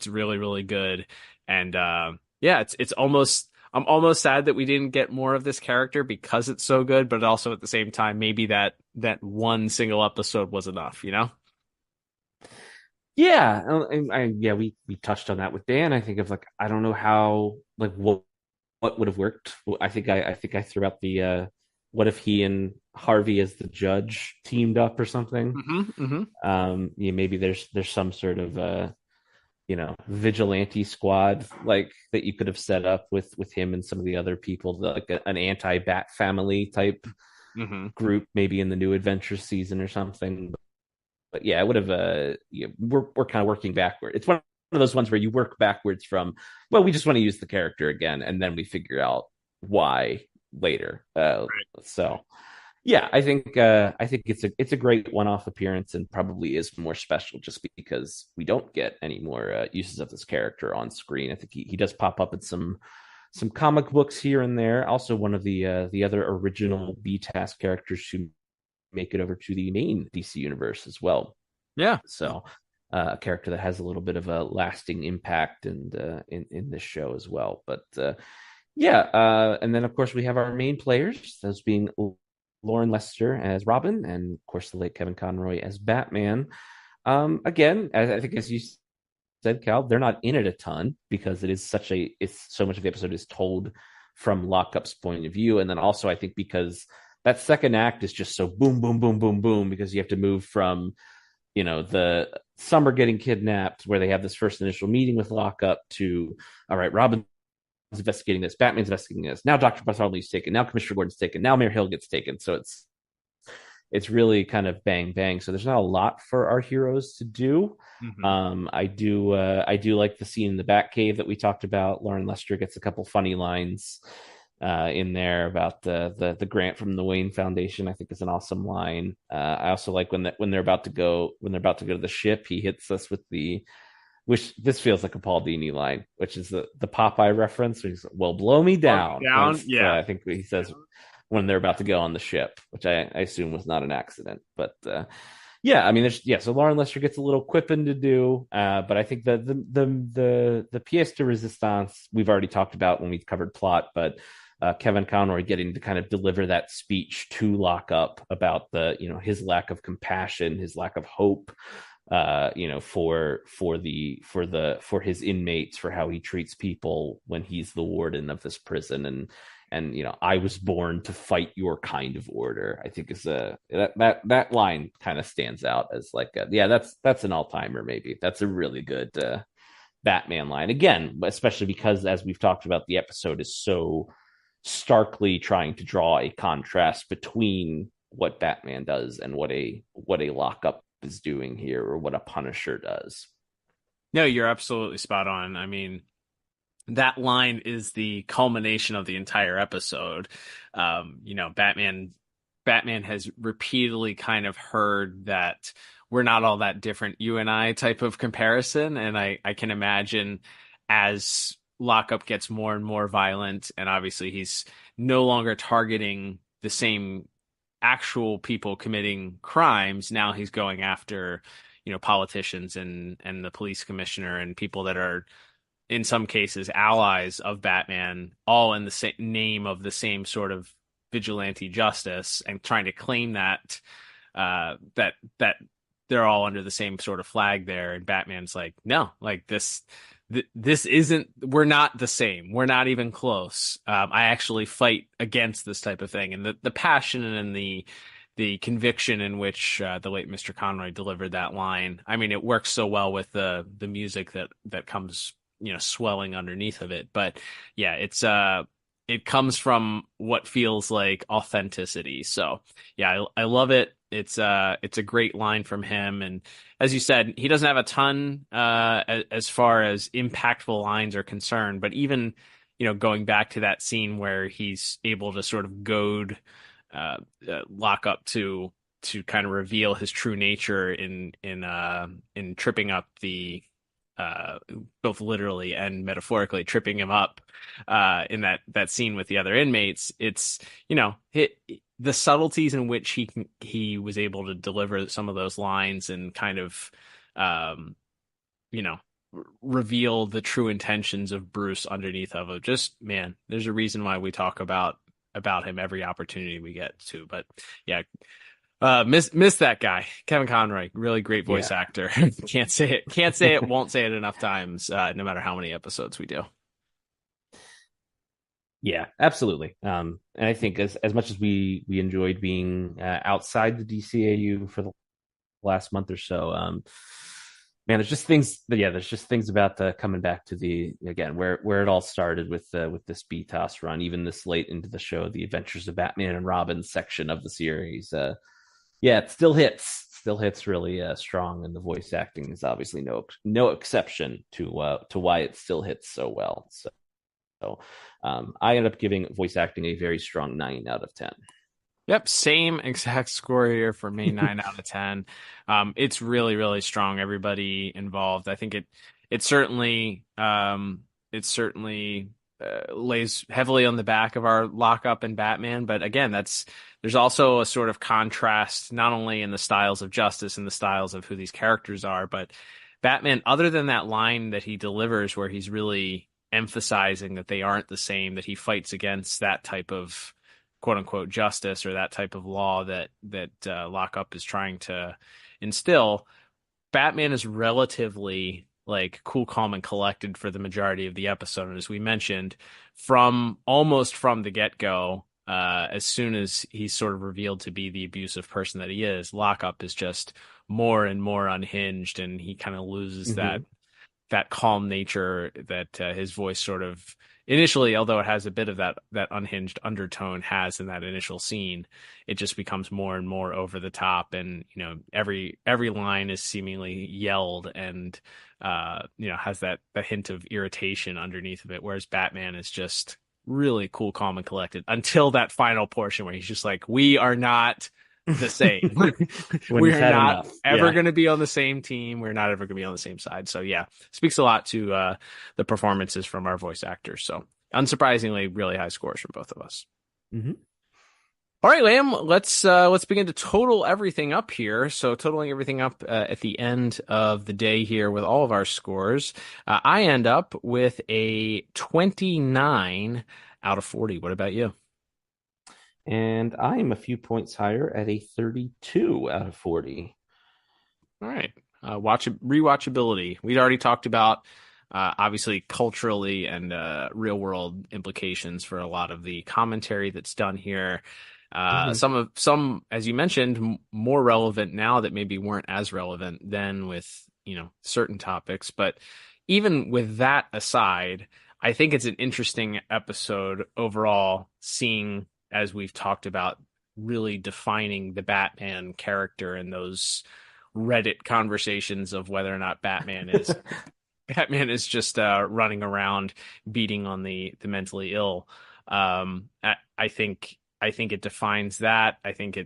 really, really good. And it's almost, I'm almost sad that we didn't get more of this character because it's so good, but also at the same time, maybe that one single episode was enough, Yeah. We touched on that with Dan. I think of I don't know how, what would have worked. I think I threw out the what if he and Harvey as the judge teamed up or something. Maybe there's some sort of vigilante squad that you could have set up with him and some of the other people, like an anti-Bat family type group, maybe in the New Adventures season or something. But yeah, I would have. We're kind of working backward. It's one of those ones where you work backwards from, well, we just want to use the character again, and then we figure out why later. Right. So yeah, I think it's a great one-off appearance, and probably is more special just because we don't get any more uses of this character on screen. I think he does pop up in some comic books here and there. Also, one of the other original B-Task characters who make it over to the main DC universe as well. Yeah. So a character that has a little bit of a lasting impact in this show as well. But and then of course we have our main players, those being Lauren Lester as Robin, and of course the late Kevin Conroy as Batman. Again, I think as you said, Cal, they're not in it a ton because it's so much of the episode is told from Lockup's point of view, and then also I think because that second act is just so boom, boom, boom, boom, boom, because you have to move from the Summer getting kidnapped, where they have this first initial meeting with Lockup, to, all right, Robin's investigating this, Batman's investigating this, now Dr. Bartholomew's taken, now Commissioner Gordon's taken, now Mayor Hill gets taken. So it's really kind of bang, bang. So there's not a lot for our heroes to do. I do like the scene in the Batcave that we talked about. Lauren Lester gets a couple funny lines in there about the grant from the Wayne Foundation. I think is an awesome line. I also like when they're about to go to the ship, he hits us with which this feels like a Paul Dini line, which is the Popeye reference. He's, well, blow me down. Yeah, I think he says when they're about to go on the ship, which I assume was not an accident. But Yeah, I mean, so Lauren Lester gets a little quipping to do, but I think the pièce de résistance we've already talked about when we covered plot, but Kevin Conroy getting to kind of deliver that speech to Lockup about his lack of compassion, his lack of hope, for his inmates, for how he treats people when he's the warden of this prison, and I was born to fight your kind of order, I think is that line kind of stands out as like that's an all-timer. Maybe that's a really good Batman line, again, especially because, as we've talked about, the episode is so starkly trying to draw a contrast between what Batman does and what a Lockup is doing here, or what a Punisher does. No, you're absolutely spot on. I mean, that line is the culmination of the entire episode. Batman has repeatedly kind of heard that we're not all that different, you and I, type of comparison. And I can imagine as Lockup gets more and more violent, and obviously he's no longer targeting the same actual people committing crimes. Now he's going after, politicians and the police commissioner and people that are, in some cases, allies of Batman, all in the same name of the same sort of vigilante justice, and trying to claim that they're all under the same sort of flag there. And Batman's like, no, like this isn't, we're not the same. We're not even close. I actually fight against this type of thing. And the passion and the conviction in which the late Mr. Conroy delivered that line, I mean, it works so well with the music that comes, swelling underneath of it. But yeah, it comes from what feels like authenticity. So yeah, I love it. It's a great line from him. And as you said, he doesn't have a ton as far as impactful lines are concerned, but even, going back to that scene where he's able to sort of goad Lockup to kind of reveal his true nature in tripping up the both literally and metaphorically tripping him up in that scene with the other inmates. It's the subtleties in which he was able to deliver some of those lines and kind of reveal the true intentions of Bruce underneath of it. Just, man, there's a reason why we talk about him every opportunity we get to. But yeah, miss that guy, Kevin Conroy, really great voice actor. Can't say it, won't say it enough times, no matter how many episodes we do. Yeah, absolutely. And I think as much as we enjoyed being outside the DCAU for the last month or so, man, there's just things about coming back to where it all started with this BTOS run, even this late into the show, the Adventures of Batman and Robin section of the series. It still hits really strong, and the voice acting is obviously no exception to why it still hits so well. So I end up giving voice acting a very strong 9 out of 10. Yep, same exact score here for me, 9 out of 10. It's really, really strong. Everybody involved. I think it certainly lays heavily on the back of our Lockup and Batman. But again, there's also a sort of contrast, not only in the styles of justice and the styles of who these characters are, but Batman, other than that line that he delivers where he's really emphasizing that they aren't the same, that he fights against that type of quote unquote justice or that type of law that Lockup is trying to instill. Batman is relatively like cool, calm, and collected for the majority of the episode. And as we mentioned, almost from the get-go, as soon as he's sort of revealed to be the abusive person that he is, Lockup is just more and more unhinged, and he kind of loses that calm nature that his voice sort of initially, although it has a bit of that unhinged undertone has in that initial scene, it just becomes more and more over the top. And, every line is seemingly yelled and, has that hint of irritation underneath of it. Whereas Batman is just really cool, calm, and collected until that final portion where he's just like, we are not the same. We're not ever going to be on the same team. We're not ever going to be on the same side. So yeah, speaks a lot to the performances from our voice actors. So unsurprisingly, really high scores from both of us. Mm-hmm. All right, Liam, let's begin to total everything up here. So totaling everything up at the end of the day here with all of our scores, I end up with a 29 out of 40. What about you? And I am a few points higher at a 32 out of 40. All right. Rewatchability. We'd already talked about obviously culturally and real world implications for a lot of the commentary that's done here. Some, as you mentioned, more relevant now that maybe weren't as relevant then with, certain topics. But even with that aside, I think it's an interesting episode overall, seeing, as we've talked about, really defining the Batman character and those Reddit conversations of whether or not Batman is just running around beating on the mentally ill. I think it defines that. I think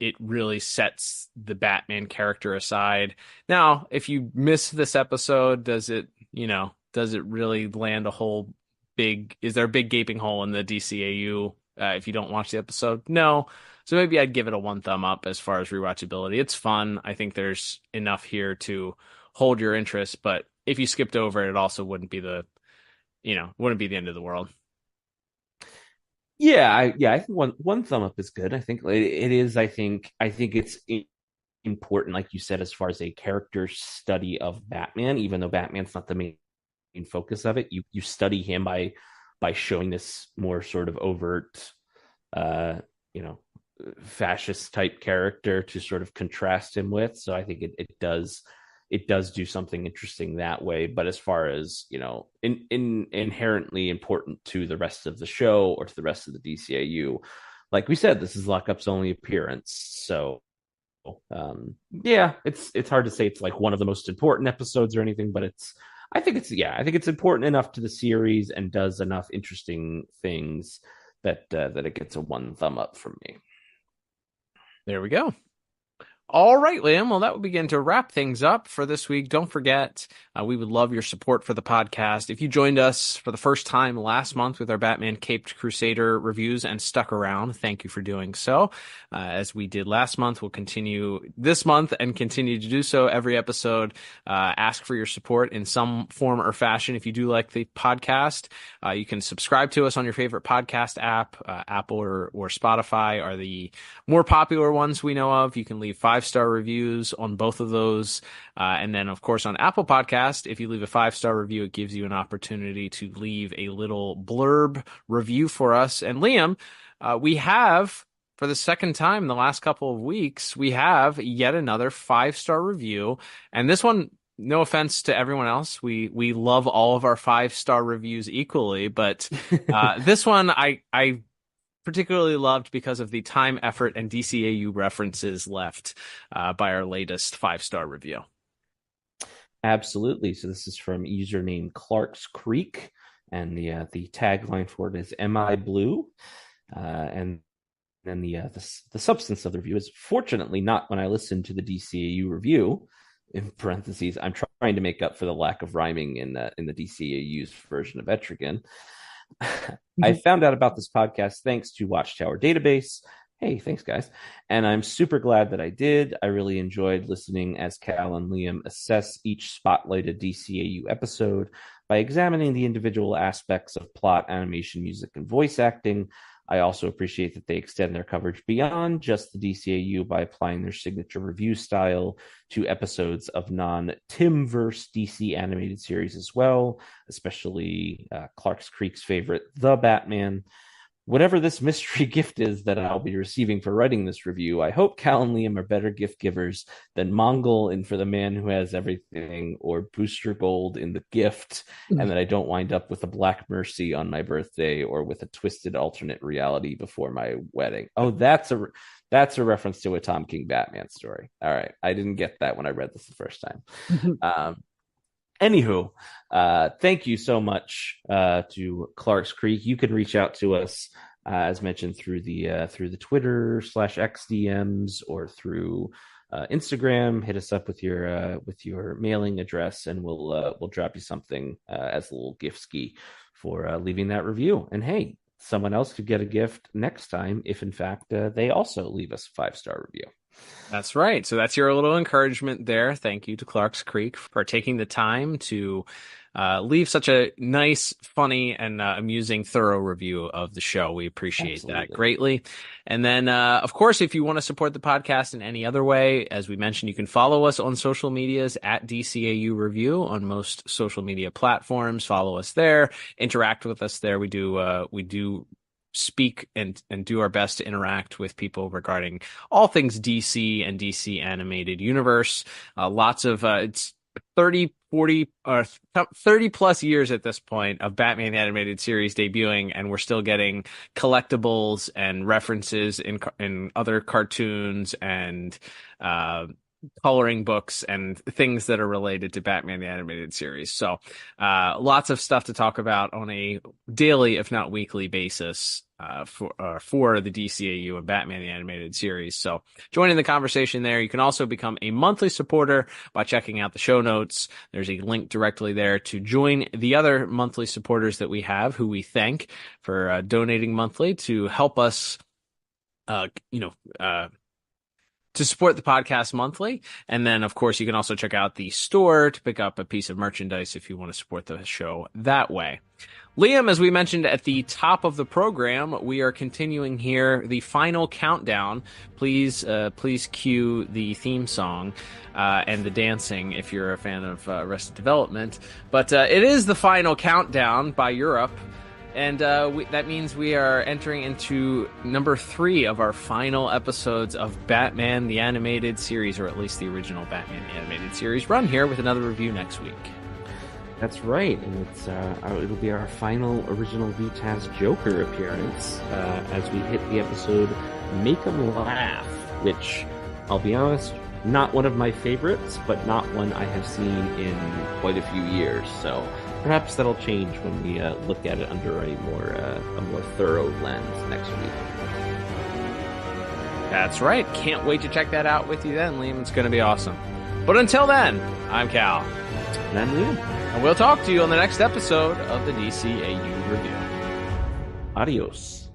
it really sets the Batman character aside. Now, if you miss this episode, does it really land a whole is there a big gaping hole in the DCAU if you don't watch the episode? No. So maybe I'd give it a 1 thumb up as far as rewatchability. It's fun. I think there's enough here to hold your interest, but if you skipped over it, it also wouldn't be the end of the world. Yeah, I think one thumb up is good. I think it is. I think it's important, like you said, as far as a character study of Batman. Even though Batman's not the main focus of it, you study him by showing this more sort of overt, fascist type character to sort of contrast him with. So I think it does do something interesting that way. But as far as, inherently important to the rest of the show or to the rest of the DCAU, like we said, this is Lockup's only appearance. So it's hard to say it's like one of the most important episodes or anything, but I think it's important enough to the series and does enough interesting things that it gets a 1 thumb up from me. There we go. All right, Liam. Well, that will begin to wrap things up for this week. Don't forget, we would love your support for the podcast. If you joined us for the first time last month with our Batman Caped Crusader reviews and stuck around, thank you for doing so. As we did last month, we'll continue this month and continue to do so every episode. Ask for your support in some form or fashion. If you do like the podcast, you can subscribe to us on your favorite podcast app. Apple or Spotify are the more popular ones we know of. You can leave 5-star reviews on both of those. And then, of course, on Apple Podcast, if you leave a 5-star review, it gives you an opportunity to leave a little blurb review for us. And Liam, we have, for the second time in the last couple of weeks, we have yet another 5-star review. And this one, no offense to everyone else, we love all of our 5-star reviews equally, but this one I particularly loved because of the time, effort, and DCAU references left by our latest 5-star review. Absolutely. So this is from username Clark's Creek, and the tagline for it is "Am I Blue?" And then the substance of the review is, "Fortunately, not when I listened to the DCAU review." In parentheses, I'm trying to make up for the lack of rhyming in the DCAU's version of Etrigan. I found out about this podcast thanks to Watchtower Database. Hey, thanks, guys. And I'm super glad that I did. I really enjoyed listening as Cal and Liam assess each spotlighted DCAU episode by examining the individual aspects of plot, animation, music, and voice acting. I also appreciate that they extend their coverage beyond just the DCAU by applying their signature review style to episodes of non-Timverse DC animated series as well, especially Clark's Creek's favorite, The Batman. Whatever this mystery gift is that I'll be receiving for writing this review, I hope Cal and Liam are better gift givers than Mongol in For the Man Who Has Everything or Booster Gold in The Gift, and that I don't wind up with a Black Mercy on my birthday or with a twisted alternate reality before my wedding. Oh, that's a reference to a Tom King Batman story. All right. I didn't get that when I read this the first time. Anywho, thank you so much to Clark's Creek. You can reach out to us, as mentioned, through the Twitter /X DMs or through Instagram. Hit us up with your mailing address, and we'll drop you something as a little gift ski for leaving that review. And hey, someone else could get a gift next time if, in fact, they also leave us a 5-star review. That's right. So that's your little encouragement there. Thank you to Clark's Creek for taking the time to leave such a nice, funny, and amusing, thorough review of the show. We appreciate that greatly. And then, of course, if you want to support the podcast in any other way, as we mentioned, you can follow us on social medias at DCAU Review on most social media platforms. Follow us there, interact with us there. We do speak and do our best to interact with people regarding all things DC and DC animated universe. Lots of it's 30 plus years at this point of Batman the Animated Series debuting, and we're still getting collectibles and references in other cartoons and coloring books and things that are related to Batman the Animated Series. So lots of stuff to talk about on a daily, if not weekly basis for the DCAU and Batman the Animated Series. So join in the conversation there. You can also become a monthly supporter by checking out the show notes. There's a link directly there to join the other monthly supporters that we have, who we thank for donating monthly to help us, to support the podcast monthly. And then, of course, you can also check out the store to pick up a piece of merchandise if you want to support the show that way. Liam, as we mentioned at the top of the program, we are continuing here the final countdown. Please cue the theme song and the dancing if you're a fan of Arrested Development. But it is the final countdown by Europe. And that means we are entering into number 3 of our final episodes of Batman the Animated Series, or at least the original Batman the Animated Series run here with another review next week. That's right, and it'll be our final original VTAS Joker appearance as we hit the episode Make 'Em Laugh, which, I'll be honest, not one of my favorites, but not one I have seen in quite a few years, so perhaps that'll change when we look at it under a more thorough lens next week. That's right. Can't wait to check that out with you then, Liam. It's going to be awesome. But until then, I'm Cal. And I'm Liam. And we'll talk to you on the next episode of the DCAU Review. Adios.